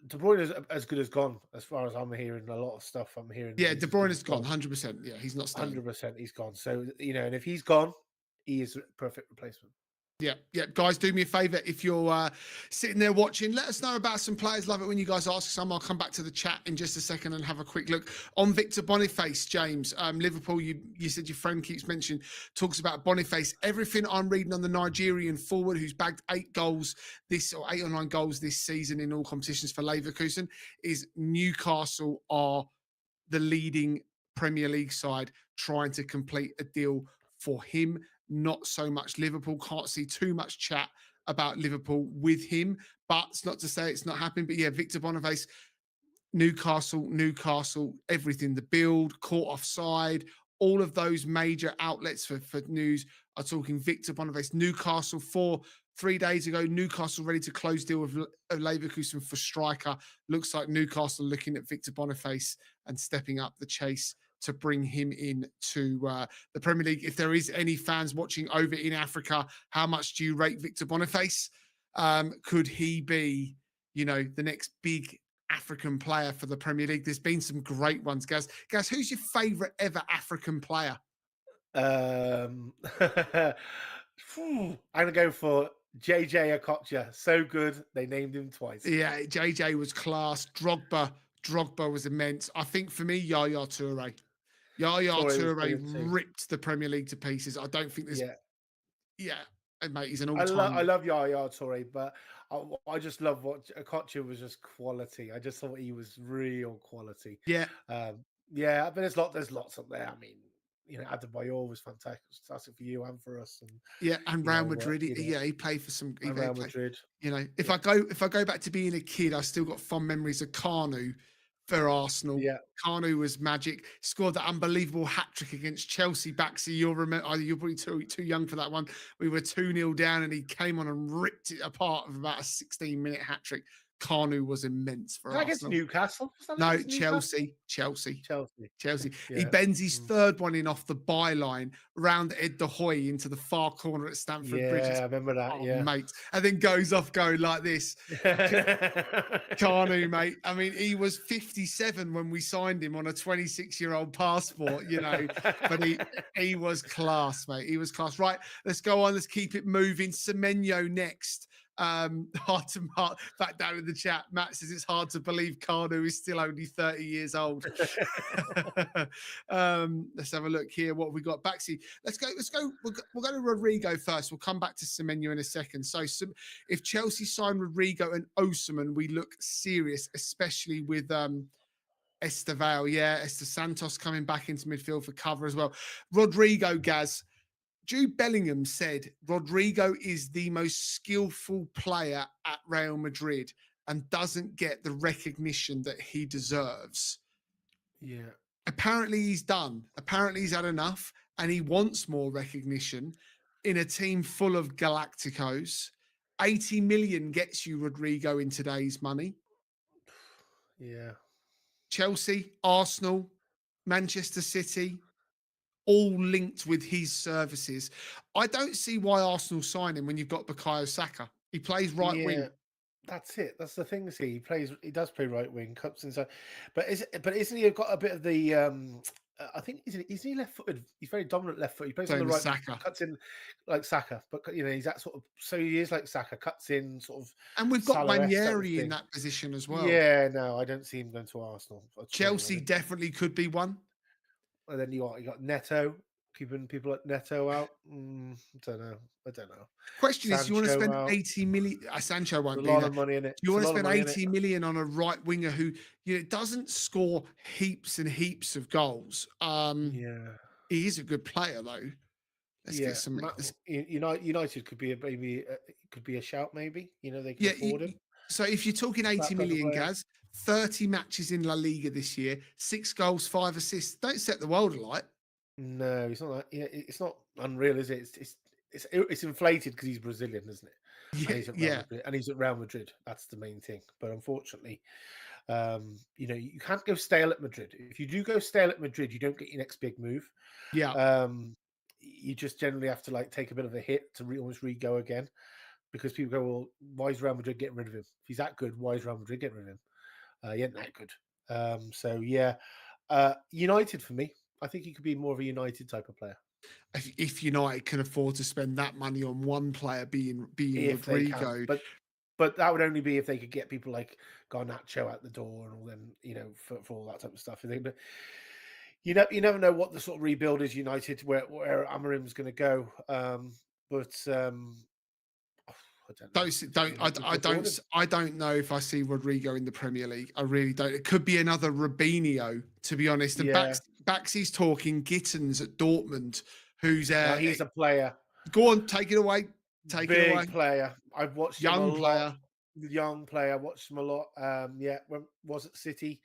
De Bruyne is as good as gone, as far as I'm hearing. A lot of stuff I'm hearing. Yeah, De Bruyne is gone, 100%. Yeah, he's not staying. 100%, he's gone. So and if he's gone, he is a perfect replacement. Yeah. Guys, do me a favor. If you're sitting there watching, let us know about some players. Love it when you guys ask some. I'll come back to the chat in just a second and have a quick look on Victor Boniface, James. Liverpool, you said your friend keeps mentioning, talks about Boniface. Everything I'm reading on the Nigerian forward who's bagged 8 or 9 goals this season in all competitions for Leverkusen is Newcastle are the leading Premier League side trying to complete a deal for him. Not so much Liverpool. Can't see too much chat about Liverpool with him, but it's not to say it's not happening. But yeah, Victor Boniface, Newcastle, everything, the build, caught offside, all of those major outlets for news are talking Victor Boniface. Newcastle 3 days ago, Newcastle ready to close deal with Leverkusen for striker. Looks like Newcastle looking at Victor Boniface and stepping up the chase to bring him in to the Premier League. If there is any fans watching over in Africa, how much do you rate Victor Boniface? Could he be, the next big African player for the Premier League? There's been some great ones, Gaz. Gaz, who's your favourite ever African player? I'm gonna go for JJ Okocha. So good, they named him twice. Yeah, JJ was class. Drogba was immense. I think for me, Yaya Toure. Yaya Toure ripped the Premier League to pieces. I don't think there's. Yeah, mate, he's an all-time. I love Yaya Toure, but I just love what Okocha was, just quality. I just thought he was real quality. Yeah, but there's lots up there. I mean, Adebayor was fantastic for you and for us, and Yeah, and Real Madrid. Yeah, he played for some. He and played, Real Madrid. if Yeah, I go back to being a kid, I still got fond memories of Carnu for Arsenal. yeah, Carnu was magic. Scored that unbelievable hat trick against Chelsea. Baxi, you'll remember. You're probably too young for that one. We were 2-0 down, and he came on and ripped it apart of about a 16-minute hat trick. Carnu was immense was for that against Arsenal. Newcastle? Was that No, against Newcastle? Chelsea. Chelsea. Chelsea. He Yeah. bends his Mm. third one in off the byline round Ed De Hoy into the far corner at Stamford Bridge. Yeah, I remember that. Oh, Yeah. mate. And then goes off going like this. Carnu, mate. I mean, he was 57 when we signed him on a 26-year-old passport, but he was class, mate. He was class. Right, let's go on. Let's keep it moving. Semenyo next. Hard to mark back down in the chat. Matt says it's hard to believe Carnu is still only 30 years old. Let's have a look here. What have we got? Baxi. Let's go. We'll go to Rodrigo first. We'll come back to Semenyo in a second. So if Chelsea sign Rodrigo and Osimhen, we look serious, especially with Estevao. Yeah, Esther Santos coming back into midfield for cover as well. Rodrigo, Gaz. Jude Bellingham said Rodrigo is the most skillful player at Real Madrid and doesn't get the recognition that he deserves. Yeah. Apparently he's done. Apparently he's had enough and he wants more recognition in a team full of Galacticos. 80 million gets you Rodrigo in today's money. Yeah. Chelsea, Arsenal, Manchester City, all linked with his services. I don't see why Arsenal sign him when you've got Bukayo Saka. He plays right wing. That's it. That's the thing. See, he does play right wing, cuts inside. But isn't he got a bit of the I think isn't he left footed? He's very dominant left foot. He plays on the right, Saka. Cuts in like Saka, but he's that sort of. So he is like Saka, cuts in sort of. And we've got Ranieri in thing. that position as well. Yeah, no, I don't see him going to Arsenal. Chelsea definitely could be one. And then you got Neto, keeping people at Neto out. I don't know. Question is, do you want to spend 80 million? Sancho won't be there. A lot of money in it. Do you want to spend 80 million on a right winger who doesn't score heaps and heaps of goals? Yeah, he is a good player though. Let's get some. United could be a shout. Maybe they can afford him. So if you're talking 80 million, Gaz, 30 matches in La Liga this year, 6 goals, 5 assists. Don't set the world alight. No, it's not. It's not unreal, is it? It's inflated because he's Brazilian, isn't it? And he's at Real Madrid. That's the main thing. But unfortunately, you can't go stale at Madrid. If you do go stale at Madrid, you don't get your next big move. Yeah. You just generally have to take a bit of a hit to almost re-go again, because people go, well, why is Real Madrid getting rid of him? If he's that good, why is Real Madrid getting rid of him? He ain't that good. United for me. I think he could be more of a United type of player. If United can afford to spend that money on one player being Rodrigo. But that would only be if they could get people like Garnacho out the door and all them, for all that type of stuff. But you never know what the sort of rebuild is United, where Amarim's going to go. I don't know if I see Rodrigo in the Premier League. I really don't. It could be another Robinho, to be honest. And Baxi's talking Gittins at Dortmund, who's he's a player. Go on, take it away. Big player. I've watched young him a player. Lot. Young player. Watched him a lot. Was at City.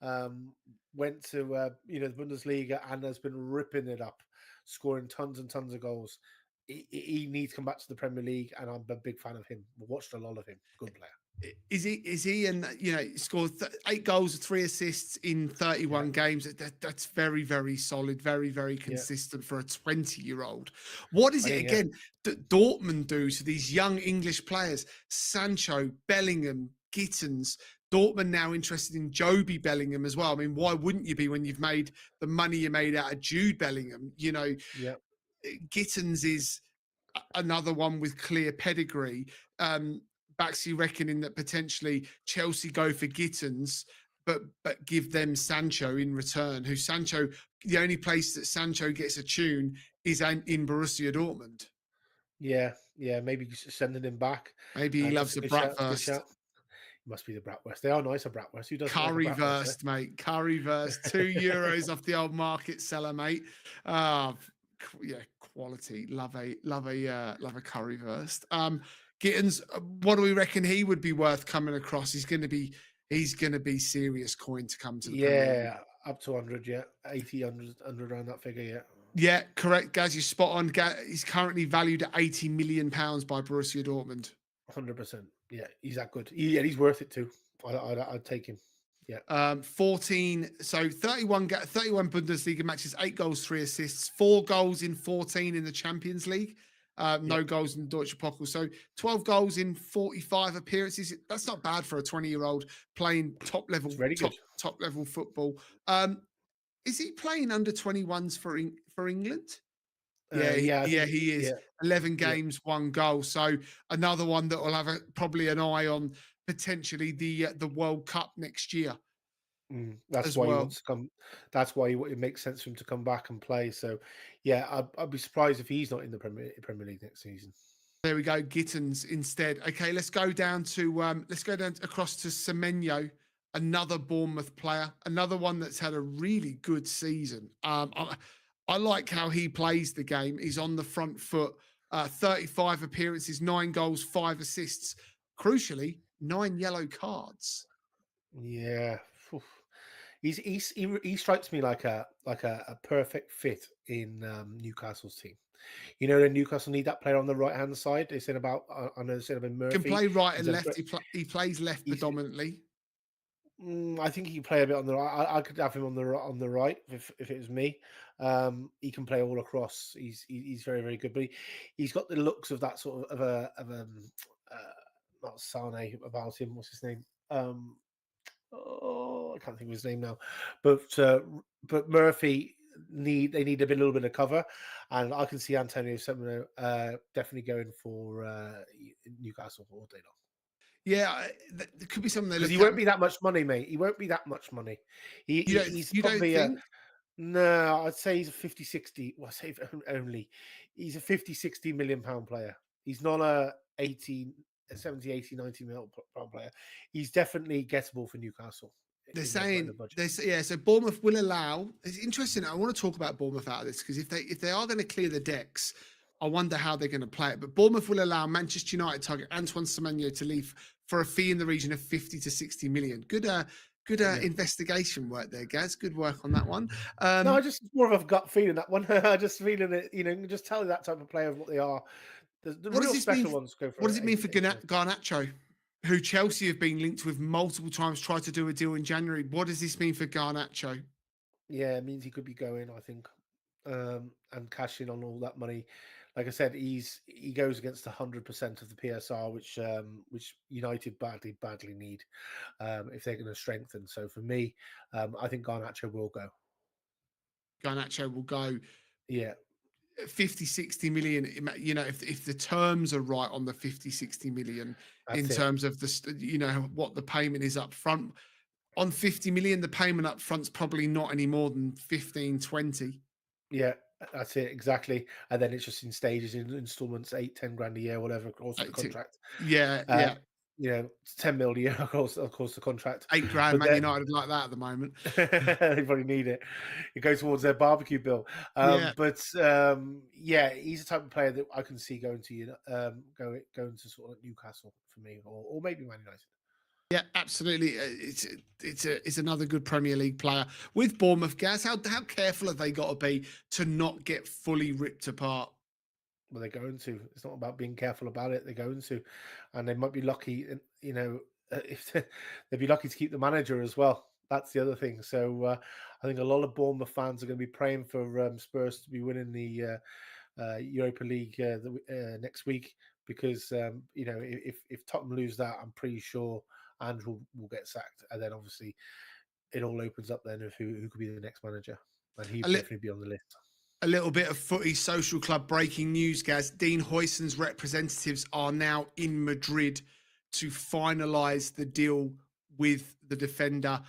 Went to the Bundesliga and has been ripping it up, scoring tons and tons of goals. He needs to come back to the Premier League, and I'm a big fan of him. Watched a lot of him. Good player. Is he? And scored 8 goals, 3 assists in 31 games. That's very, very solid. Very, very consistent for a 20-year-old. What is it again that Dortmund do to these young English players? Sancho, Bellingham, Gittins. Dortmund now interested in Joby Bellingham as well. I mean, why wouldn't you be when you've made the money you made out of Jude Bellingham? Gittins is another one with clear pedigree. Baxi reckoning that potentially Chelsea go for Gittins, but give them Sancho in return. The only place that Sancho gets a tune is in Borussia Dortmund. Yeah, maybe sending him back. Maybe he loves the bratwurst. Must be the bratwurst. They are nice, a bratwurst. Who doesn't like a bratwurst? Currywurst, mate. Currywurst. €2 off the old market seller, mate. Uh, yeah, quality. Love a currywurst. Gittins, what do we reckon he would be worth coming across? He's gonna be serious coin to come to the Premier League. Yeah, up to 100, yeah. 80, 100 around that figure, yeah. Yeah, correct, Gaz. You're spot on. He's currently valued at £80 million by Borussia Dortmund. 100%. Yeah, he's that good. Yeah, he's worth it too. I'd take him. Yeah. 31 Bundesliga matches, 8 goals, 3 assists, 4 goals in 14 in the Champions League. No goals in the Deutsche Pokal. So 12 goals in 45 appearances. That's not bad for a 20-year-old playing top level football. Is he playing under 21s for England? Yeah, Yeah, I think, he is. yeah, 11 yeah. games, 1 goal. So another one that will have probably an eye on potentially the World Cup next year That's as why he well. wants to come. That's why it makes sense for him to come back and play. So, yeah, I'd be surprised if he's not in the Premier League next season. There we go, Gittins instead. Okay, let's go down across to Semenyo, another Bournemouth player, another one that's had a really good season. I like how he plays the game. He's on the front foot. 35 appearances, 9 goals, 5 assists. Crucially, 9 yellow cards. Yeah, Phew. He strikes me like a perfect fit in Newcastle's team. You know, Newcastle need that player on the right hand side. They said about I know they said about Murphy. Can play right and He's a left. He plays left he's predominantly. I think he can play a bit on the right. I could have him on the right if it was me. He can play all across. He's very very good, but he's got the looks of that sort of not Sane about him. What's his name? I can't think of his name now, but Murphy they need a little bit of cover, and I can see Antonio Semenyo definitely going for Newcastle all day long. Yeah, there could be something they Because look he at. won't be that much money, mate. He won't be that much money. He's You don't probably a think? no, I'd say he's a 50, 60. Well, I say only. He's a 50, 60 million pound player. He's not a 80, 70, 80, 90 million pound player. He's definitely gettable for Newcastle They're in the saying budget. yeah. So Bournemouth will allow. It's interesting. I want to talk about Bournemouth out of this because if they are going to clear the decks, I wonder how they're going to play it. But Bournemouth will allow Manchester United target Antoine Semenyo to leave for a fee in the region of 50 to 60 million. Good investigation work there, Gaz. Good work on that one. No, I just more of a gut feeling that one. I just feeling it. You know, just tell you that type of player what they are. The What does real this mean? special ones go What for does it mean for 8. Garnacho, who Chelsea have been linked with multiple times, tried to do a deal in January? What does this mean for Garnacho? Yeah, it means he could be going, I think, and cashing on all that money. Like I said, he goes against 100% of the PSR, which United badly need if they're going to strengthen. So for me, I think Garnacho will go. Garnacho will go Yeah, 50, 60 million. You know, if the terms are right on the 50, 60 million in that's it. terms of what the payment is up front. On 50 million, the payment up front's probably not any more than 15, 20. Yeah, that's it exactly. And then it's just in stages, in installments, 8, 10 grand a year, whatever, across the contract. Yeah, Uh, yeah. you know, it's 10 mil a year, of course, the contract. 8 grand, But Man then United like that at the moment. they probably need it. It goes towards their barbecue bill. Yeah. Yeah, he's the type of player that I can see going to going to sort of Newcastle for me, or maybe Man United. Yeah, absolutely. It's another good Premier League player with Bournemouth. Gaz, how careful have they got to be to not get fully ripped apart? Well, they're going to. It's not about being careful about it. They're going to, and they might be lucky. You know, if they'd be lucky to keep the manager as well. That's the other thing. So I think a lot of Bournemouth fans are going to be praying for Spurs to be winning the Europa League next week because you know if Tottenham lose that, I'm pretty sure Andrew will get sacked, and then obviously it all opens up then of who could be the next manager, and he'd definitely be on the list. A little bit of Footy Social Club breaking news, Gaz. Dean Huijsen's representatives are now in Madrid to finalise the deal with the defender.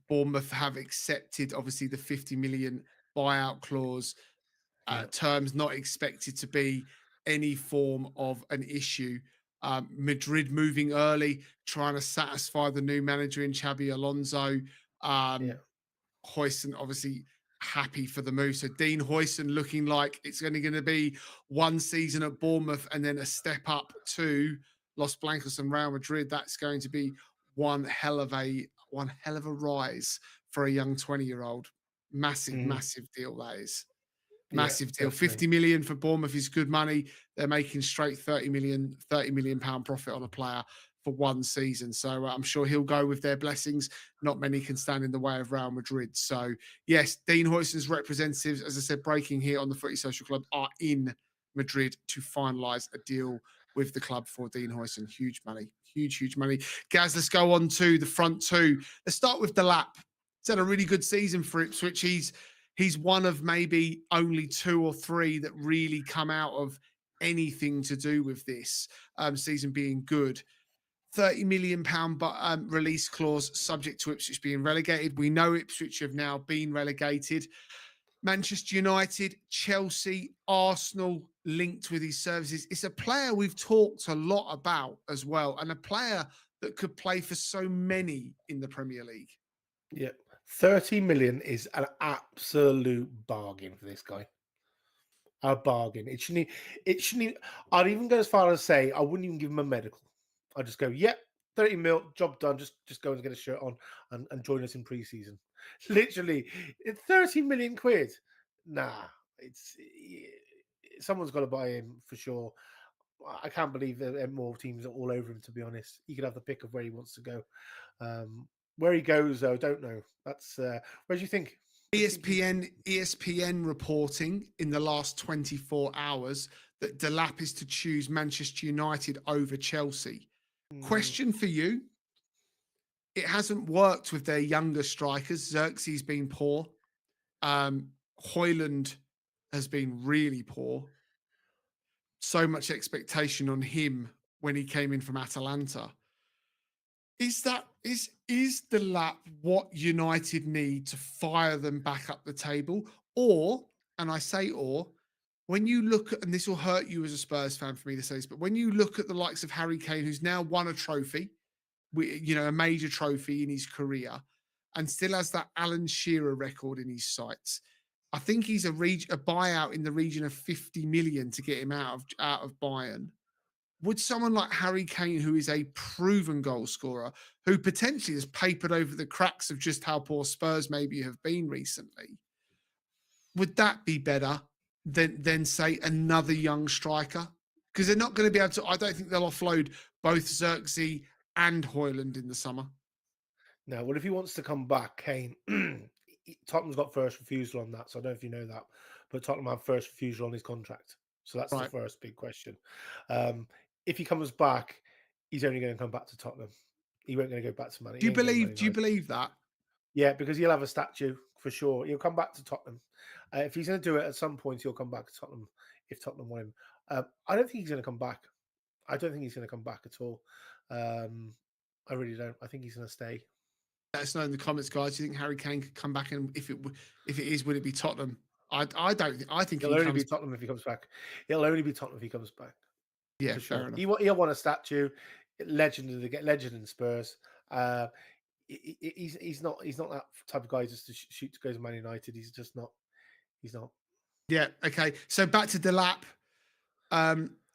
Bournemouth have accepted, obviously, the 50 million buyout clause. Terms not expected to be any form of an issue. Madrid moving early, trying to satisfy the new manager in Xabi Alonso. Yeah. Huijsen obviously happy for the move. So Dean Huijsen looking like it's only going to be one season at Bournemouth and then a step up to Los Blancos and Real Madrid. That's going to be one hell of a rise for a young 20-year-old. Massive, Mhm. massive deal that is. Yeah, Massive deal. definitely. 50 million for Bournemouth is good money. They're making straight 30 million pound profit on a player for one season. So I'm sure he'll go with their blessings. Not many can stand in the way of Real Madrid. So yes, Dean Huijsen's representatives, as I said, breaking here on the Footy Social Club, are in Madrid to finalise a deal with the club for Dean Huijsen. Huge money. Huge, huge money. Gaz, let's go on to the front two. Let's start with Delap. He's had a really good season for Ipswich. He's one of maybe only two or three that really come out of anything to do with this season being good. £30 million release clause subject to Ipswich being relegated. We know Ipswich have now been relegated. Manchester United, Chelsea, Arsenal linked with his services. It's a player we've talked a lot about as well, and a player that could play for so many in the Premier League. Yeah. 30 million is an absolute bargain for this guy. A bargain. It shouldn't I'd even go as far as say I wouldn't even give him a medical. I'd just go, yep, 30 mil, job done. Just go and get a shirt on and join us in pre-season. Literally, it's 30 million quid. Nah, someone's got to buy him for sure. I can't believe that more teams are all over him, to be honest. He could have the pick of where he wants to go. Where he goes, though, I don't know. That's where do you think? ESPN reporting in the last 24 hours that Delap is to choose Manchester United over Chelsea. Question for you. It hasn't worked with their younger strikers. Xerxes been poor. Højlund has been really poor. So much expectation on him when he came in from Atalanta. Is Delap what United need to fire them back up the table? Or, and I say or, when you look at, and this will hurt you as a Spurs fan for me to say this, but when you look at the likes of Harry Kane, who's now won a trophy, a major trophy in his career, and still has that Alan Shearer record in his sights, I think he's a buyout in the region of 50 million to get him out of Bayern. Would someone like Harry Kane, who is a proven goal scorer, who potentially has papered over the cracks of just how poor Spurs maybe have been recently, would that be better than say another young striker? Because they're not going to be able to. I don't think they'll offload both Xerxes and Højlund in the summer. No, well, if he wants to come back, Kane, Tottenham's got first refusal on that. So I don't know if you know that, but Tottenham have first refusal on his contract. So that's the first big question. If he comes back, he's only going to come back to Tottenham. He won't going to go back to Man. Do you believe that? Yeah, because he'll have a statue for sure. He'll come back to Tottenham. If he's going to do it at some point, he'll come back to Tottenham if Tottenham want him. I don't think he's going to come back. I don't think he's going to come back at all. I really don't. I think he's going to stay. Let us know in the comments, guys. Do you think Harry Kane could come back, and if it is, would it be Tottenham? I don't. I think it'll only be Tottenham if he comes back. It'll only be Tottenham if he comes back. Yeah, for sure. Fair enough. He'll want a statue. Legend in Spurs. He's not that type of guy just to shoot to go to Man United. He's just not. He's not. Yeah. Okay. So back to Delap.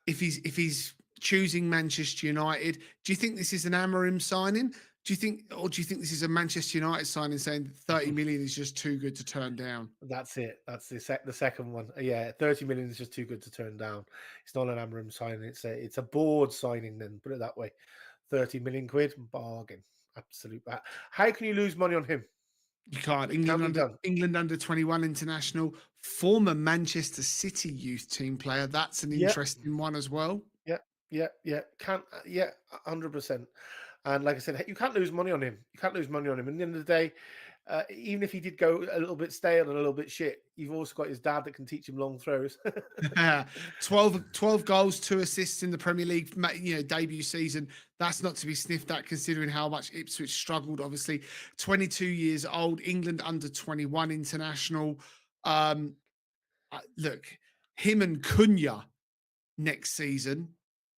If he's choosing Manchester United, do you think this is an Amorim signing? Do you think this is a Manchester United signing saying 30 million is just too good to turn down? That's it. That's the second one. Yeah, 30 million is just too good to turn down. It's not an Amorim signing. It's a board signing. Then put it that way. 30 million quid bargain. Absolute. How can you lose money on him? You can't. England under 21 international, former Manchester City youth team player. That's an interesting one as well. Yeah. 100%. And like I said, you can't lose money on him. You can't lose money on him. And at the end of the day, even if he did go a little bit stale and a little bit shit, you've also got his dad that can teach him long throws. 12 goals, 2 assists in the Premier League, debut season. That's not to be sniffed at considering how much Ipswich struggled, obviously. 22 years old, England under 21 international. Look, him and Cunha next season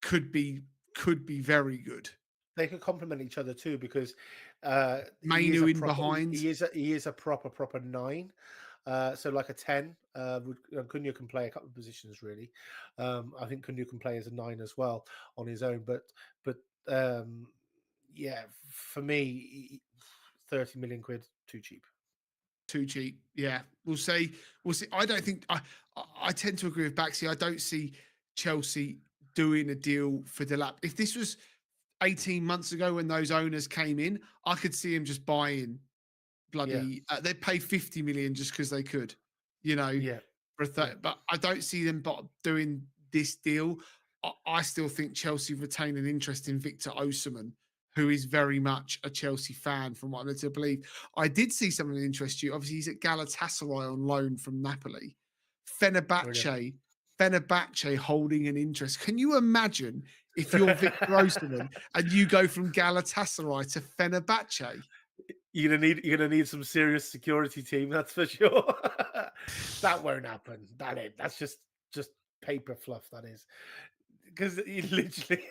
could be could be very good. They could complement each other too because Mainu in behind. he is a proper nine. So like a 10, Cunha can play a couple of positions really. I think Cunha can play as a 9 as well on his own. But yeah, for me, 30 million quid too cheap. Too cheap. Yeah, we'll see. We'll see. I don't think I tend to agree with Baxi. I don't see Chelsea doing a deal for Delap. If this was 18 months ago when those owners came in, I could see him just buying Yeah, bloody. They'd pay 50 million just because they could, you know, yeah, for a yeah. but I don't see them doing this deal. I still think Chelsea retain an interest in Victor Osimhen, who is very much a Chelsea fan, from what I'm led to believe. I did see something that interests you. Obviously, he's at Galatasaray on loan from Napoli. Brilliant. Fenerbahce, Fenerbahce holding an interest. Can you imagine if you're Victor Osimhen and you go from Galatasaray to Fenerbahce? You're gonna need some serious security team, that's for sure. That won't happen. That's just paper fluff. That is because literally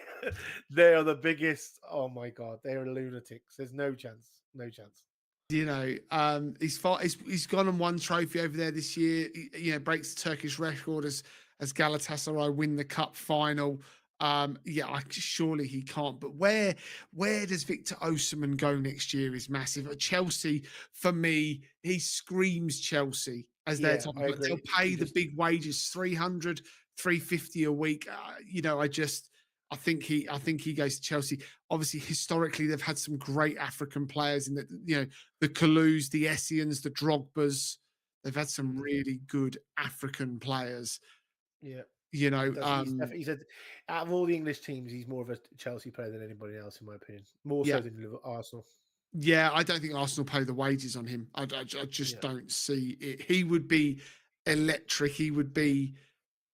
they are the biggest. Oh my god, they are lunatics. There's no chance. No chance. You know, he's gone and won trophy over there this year. You know, breaks the Turkish record as Galatasaray win the cup final. Yeah, surely he can't. But where does Victor Osimhen go next year is massive. At Chelsea, for me, he screams Chelsea as their Yeah, top. I They'll agree. pay He the just big wages, 300, 350 a week. You know, I think he goes to Chelsea. Obviously, historically, they've had some great African players in the Kalous, the Essians, the Drogbas. They've had some really good African players. yeah. You He know, does. He's a out of all the English teams, he's more of a Chelsea player than anybody else, in my opinion. More yeah, so than Arsenal. yeah. I don't think Arsenal pay the wages on him. I just Yeah, don't see it. He would be electric. He would be.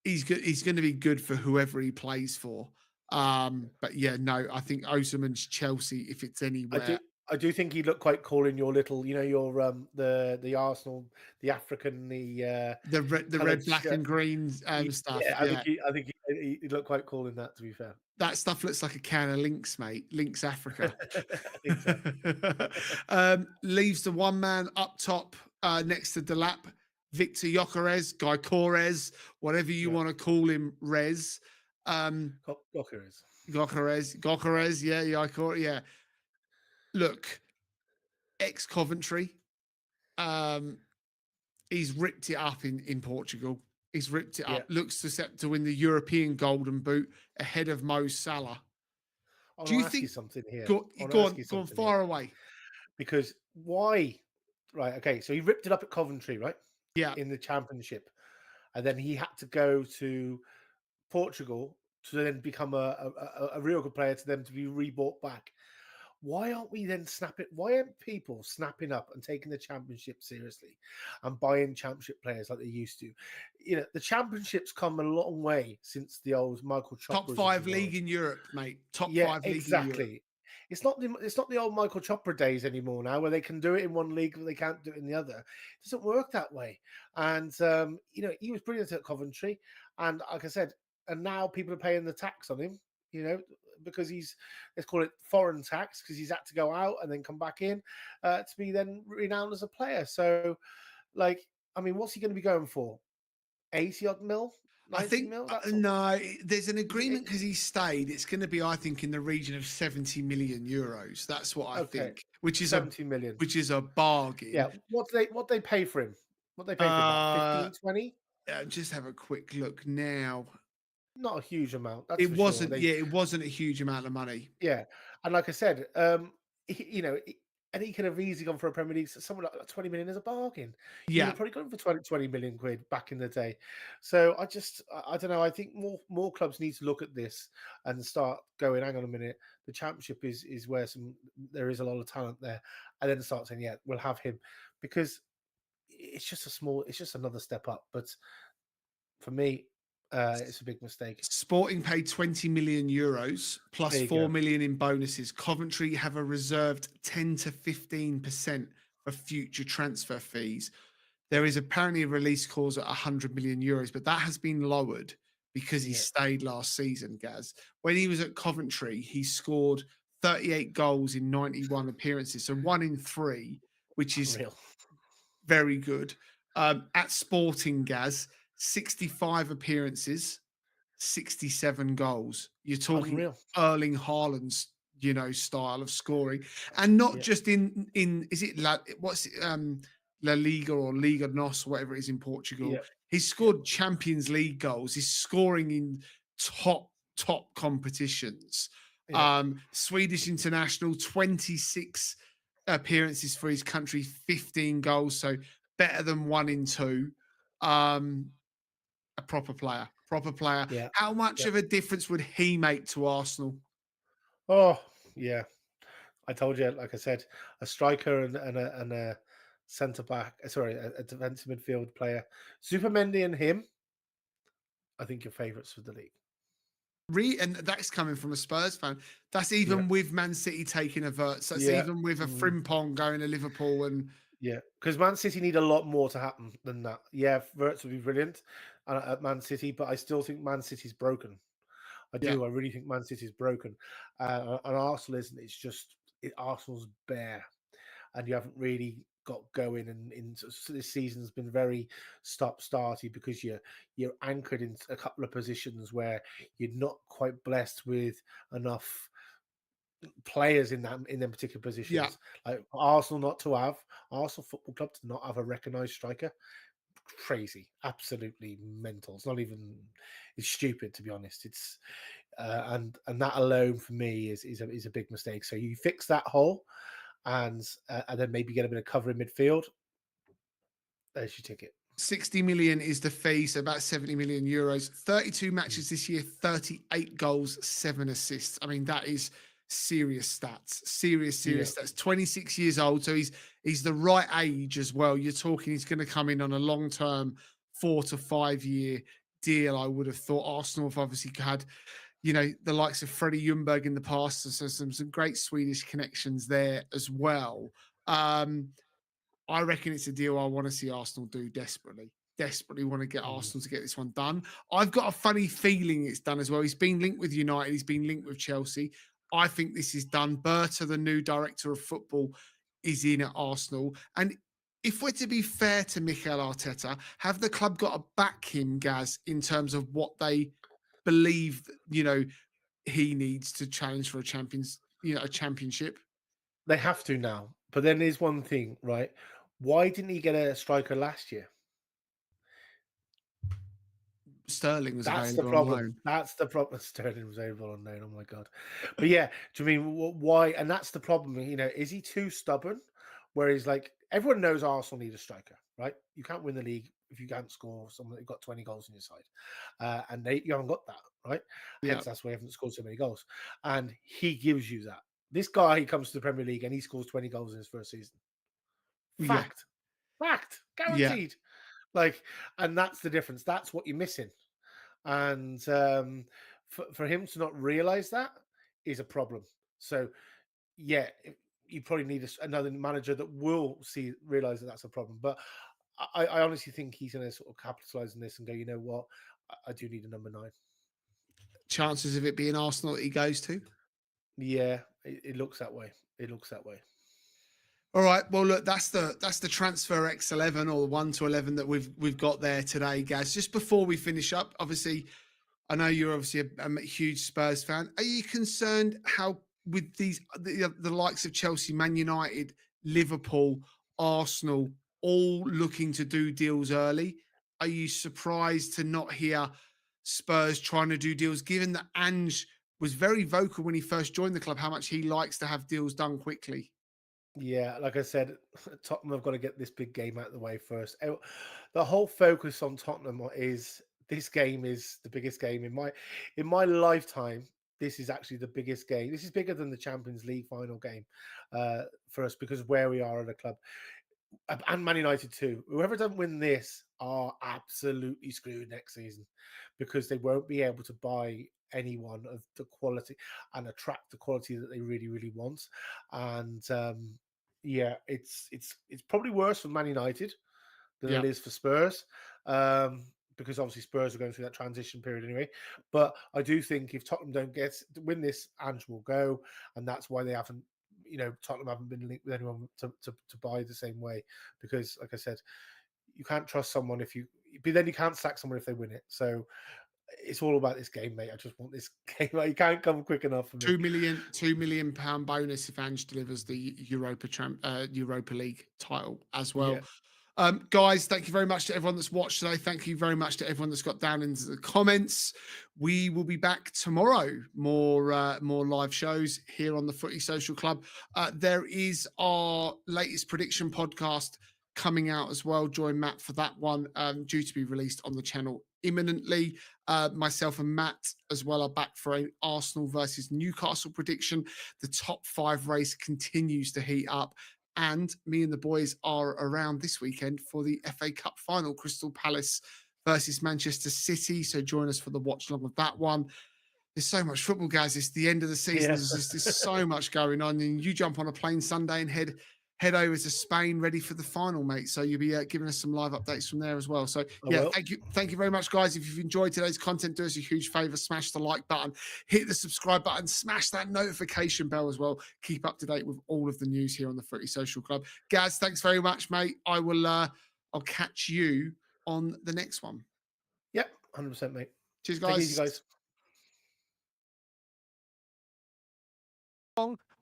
He's good. He's going to be good for whoever he plays for. But yeah, no, I think Osimhen's Chelsea if it's I anywhere. do. I do think he looked quite cool in your little, your the Arsenal, the African, The coloured red, black, shirt. and green stuff. Yeah, Yeah, I think he looked quite cool in that. To be fair, that stuff looks like a can of Lynx, mate. Lynx Africa. I think so. Leaves the one man up top next to Delap, Viktor Gyökeres, whatever you Yeah, want to call him, Rez. Gyokeres. Gyökeres, yeah. Look, ex Coventry. Um, he's ripped it up in Portugal. He's ripped it Yeah, up. Looks to set to win the European Golden Boot ahead of Mo Salah. I Do want you to ask you think? something here. Go, I want to go ask on, you go on, something here far away. because why? Right. Okay. So he ripped it up at Coventry, right, Yeah, in the Championship, and then he had to go to Portugal to then become a real good player to them to be rebought back. Why aren't we then snapping? Why aren't people snapping up and taking the championship seriously and buying championship players like they used to? The championship's come a long way since the old Michael top Chopras of the five world. league in Europe, mate. Top Yeah, five league in Europe. exactly. It's not the old Michael Chopra days anymore now, where they can do it in one league but they can't do it in the other. It doesn't work that way. And he was brilliant at Coventry, and like I said, and now people are paying the tax on him. Because let's call it foreign tax, because he's had to go out and then come back in to be then renowned as a player. So, I mean, what's he going to be going for? 80 odd mil, I 90 think mil? That's no. There's an it, agreement because he stayed. It's going to be, I think, in the region of 70 million euros. That's what I okay. think, which is a 70 million. bargain. Yeah, what they pay for him? What they pay for him? About Uh, 15, 20? just have a quick look now. Not a huge amount, that's It for sure. wasn't. Yeah, it wasn't a huge amount of money. Yeah, and like I said, and he could have easily gone for a Premier League. Someone like 20 million is a bargain. You'd Yeah, have probably gone for 20 million quid back in the day. So I don't know. I think more clubs need to look at this and start going. Hang on a minute, the Championship is where there is a lot of talent there, and then start saying, yeah, we'll have him, because it's just another step up. But for me, it's a big mistake. Sporting paid 20 million euros plus There you 4 go. million in bonuses. Coventry have a reserved 10 to 15% for future transfer fees. There is apparently a release clause at 100 million euros, but that has been lowered because he Yeah. stayed last season, Gaz. When he was at Coventry, he scored 38 goals in 91 appearances, so 1 in 3, which is Unreal. very good. At Sporting, Gaz, 65 appearances, 67 goals. You're talking Unreal. Erling Haaland's, style of scoring, and not Yeah. just in is it La Liga or Liga Nos, whatever it is in Portugal. Yeah. He's Yeah. scored Champions League goals. He's scoring in top competitions. Yeah. Swedish international, 26 appearances for his country, 15 goals, so better than 1 in 2. A proper player, proper player. Yeah. How much Yeah. of a difference would he make to Arsenal? Oh, yeah. I told you, like I said, a striker and a centre back. Sorry, a defensive midfield player. Supermendy and him, I think your favourites for the league. And that's coming from a Spurs fan. That's Yeah. even with Man City taking a Wirtz. That's Yeah. even with a Frimpong going to Liverpool. And Yeah, because Man City need a lot more to happen than that. Yeah, Wirtz would be brilliant at Man City, but I still think Man City's broken. I yeah, do. I really think Man City's broken, and Arsenal isn't. It's just Arsenal's bare, and you haven't really got going. And this season's been very stop-starty because you're anchored in a couple of positions where you're not quite blessed with enough players in them particular yeah. positions. Like Arsenal Football Club to not have a recognised striker. Crazy, absolutely mental. It's not even. It's stupid, to be honest. It's and that alone for me is a big mistake. So you fix that hole, and then maybe get a bit of cover in midfield. There's your ticket. 60 million is the fee, so about 70 million euros. 32 Mm. matches this year, 38 goals, 7 assists. I mean, that is serious stats. Serious Yeah, stats. 26 years old, so he's the right age as well. You're talking he's going to come in on a long-term 4 to 5 year deal. I would have thought Arsenal have obviously had, the likes of Freddie Ljungberg in the past, so some great Swedish connections there as well. I reckon it's a deal I want to see Arsenal do desperately. Desperately want to get mm, Arsenal to get this one done. I've got a funny feeling it's done as well. He's been linked with United. He's been linked with Chelsea. I think this is done. Berta, the new director of football, is in at Arsenal. And if we're to be fair to Mikel Arteta, have the club got to back him, Gaz, in terms of what they believe, he needs to challenge for a championship? they have to now. But then there's one thing, right? Why didn't he get a striker last year? Sterling was That's the available on problem. loan. That's the problem. Sterling was able on loan. Oh my god! But yeah, do you mean why? And that's the problem. Is he too stubborn? Where he's like, everyone knows Arsenal need a striker, right? You can't win the league if you can't score someone that got 20 goals on your side, and you haven't got that, right? Yeah. Hence, that's why you haven't scored so many goals. And he gives you that. This guy, he comes to the Premier League and he scores 20 goals in his first season. Yeah. Fact, Yeah. guaranteed. Like, and that's the difference. That's what you're missing. And for him to not realize that is a problem. So, yeah, you probably need another manager that will realize that that's a problem. But I honestly think he's going to sort of capitalize on this and go, you know what, I do need a number 9. Chances of it being Arsenal that he goes to? Yeah, it looks that way. It looks that way. All right. Well, look, that's the transfer X11 or the 1 to 11 that we've got there today, guys. Just before we finish up, obviously, I know you're obviously a huge Spurs fan. Are you concerned how with the likes of Chelsea, Man United, Liverpool, Arsenal, all looking to do deals early? Are you surprised to not hear Spurs trying to do deals, given that Ange was very vocal when he first joined the club, how much he likes to have deals done quickly? Yeah, like I said, Tottenham have got to get this big game out of the way first. The whole focus on Tottenham is this game is the biggest game in my lifetime. This is actually the biggest game. This is bigger than the Champions League final game for us because of where we are at a club. And Man United too. Whoever doesn't win this are absolutely screwed next season because they won't be able to buy anyone of the quality and attract the quality that they really, really want. And yeah, it's probably worse for Man United than Yeah. it is for Spurs. because obviously Spurs are going through that transition period anyway. But I do think if Tottenham don't win this, Ange will go, and that's why they haven't. Tottenham haven't been linked with anyone to buy the same way, because, like I said, you can't trust someone but then you can't sack someone if they win it. So it's all about this game, mate. I just want this game. You can't come quick enough for me. £2 million bonus if Ange delivers the Europa League title as well. Yeah. Guys, thank you very much to everyone that's watched today. Thank you very much to everyone that's got down into the comments. We will be back tomorrow. More live shows here on the Footy Social Club. There is our latest prediction podcast coming out as well. Join Matt for that one, due to be released on the channel imminently. Myself and Matt as well are back for an Arsenal versus Newcastle prediction. The top 5 race continues to heat up. And me and the boys are around this weekend for the FA Cup final, Crystal Palace versus Manchester City. So join us for the watch along with that one. There's so much football, guys. It's the end of the season. Yeah. There's so much going on. And you jump on a plane Sunday and head over to Spain, ready for the final, mate. So you'll be giving us some live updates from there as well. So thank you very much, guys. If you've enjoyed today's content, do us a huge favor, smash the like button, hit the subscribe button, smash that notification bell as well. Keep up to date with all of the news here on the Footy Social Club. Gaz, thanks very much, mate. I'll catch you on the next one. Yep, 100%, mate. Cheers, guys. Take it easy, guys.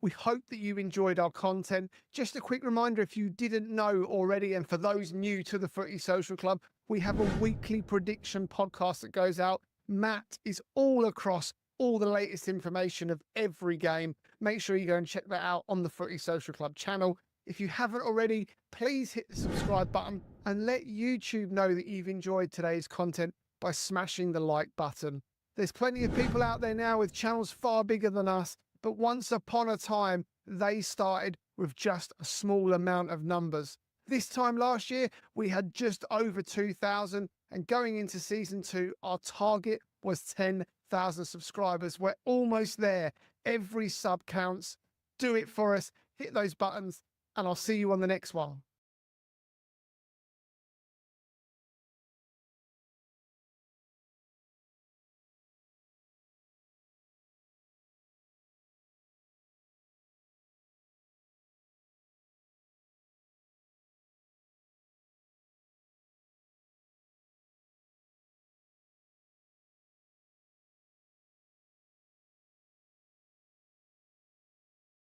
We hope that you enjoyed our content. Just a quick reminder, if you didn't know already, and for those new to the Footy Social Club, we have a weekly prediction podcast that goes out. Matt is all across all the latest information of every game. Make sure you go and check that out on the Footy Social Club channel. If you haven't already, please hit the subscribe button and let YouTube know that you've enjoyed today's content by smashing the like button. There's plenty of people out there now with channels far bigger than us, but once upon a time, they started with just a small amount of numbers. This time last year, we had just over 2,000, and going into season 2, our target was 10,000 subscribers. We're almost there. Every sub counts. Do it for us. Hit those buttons, and I'll see you on the next one.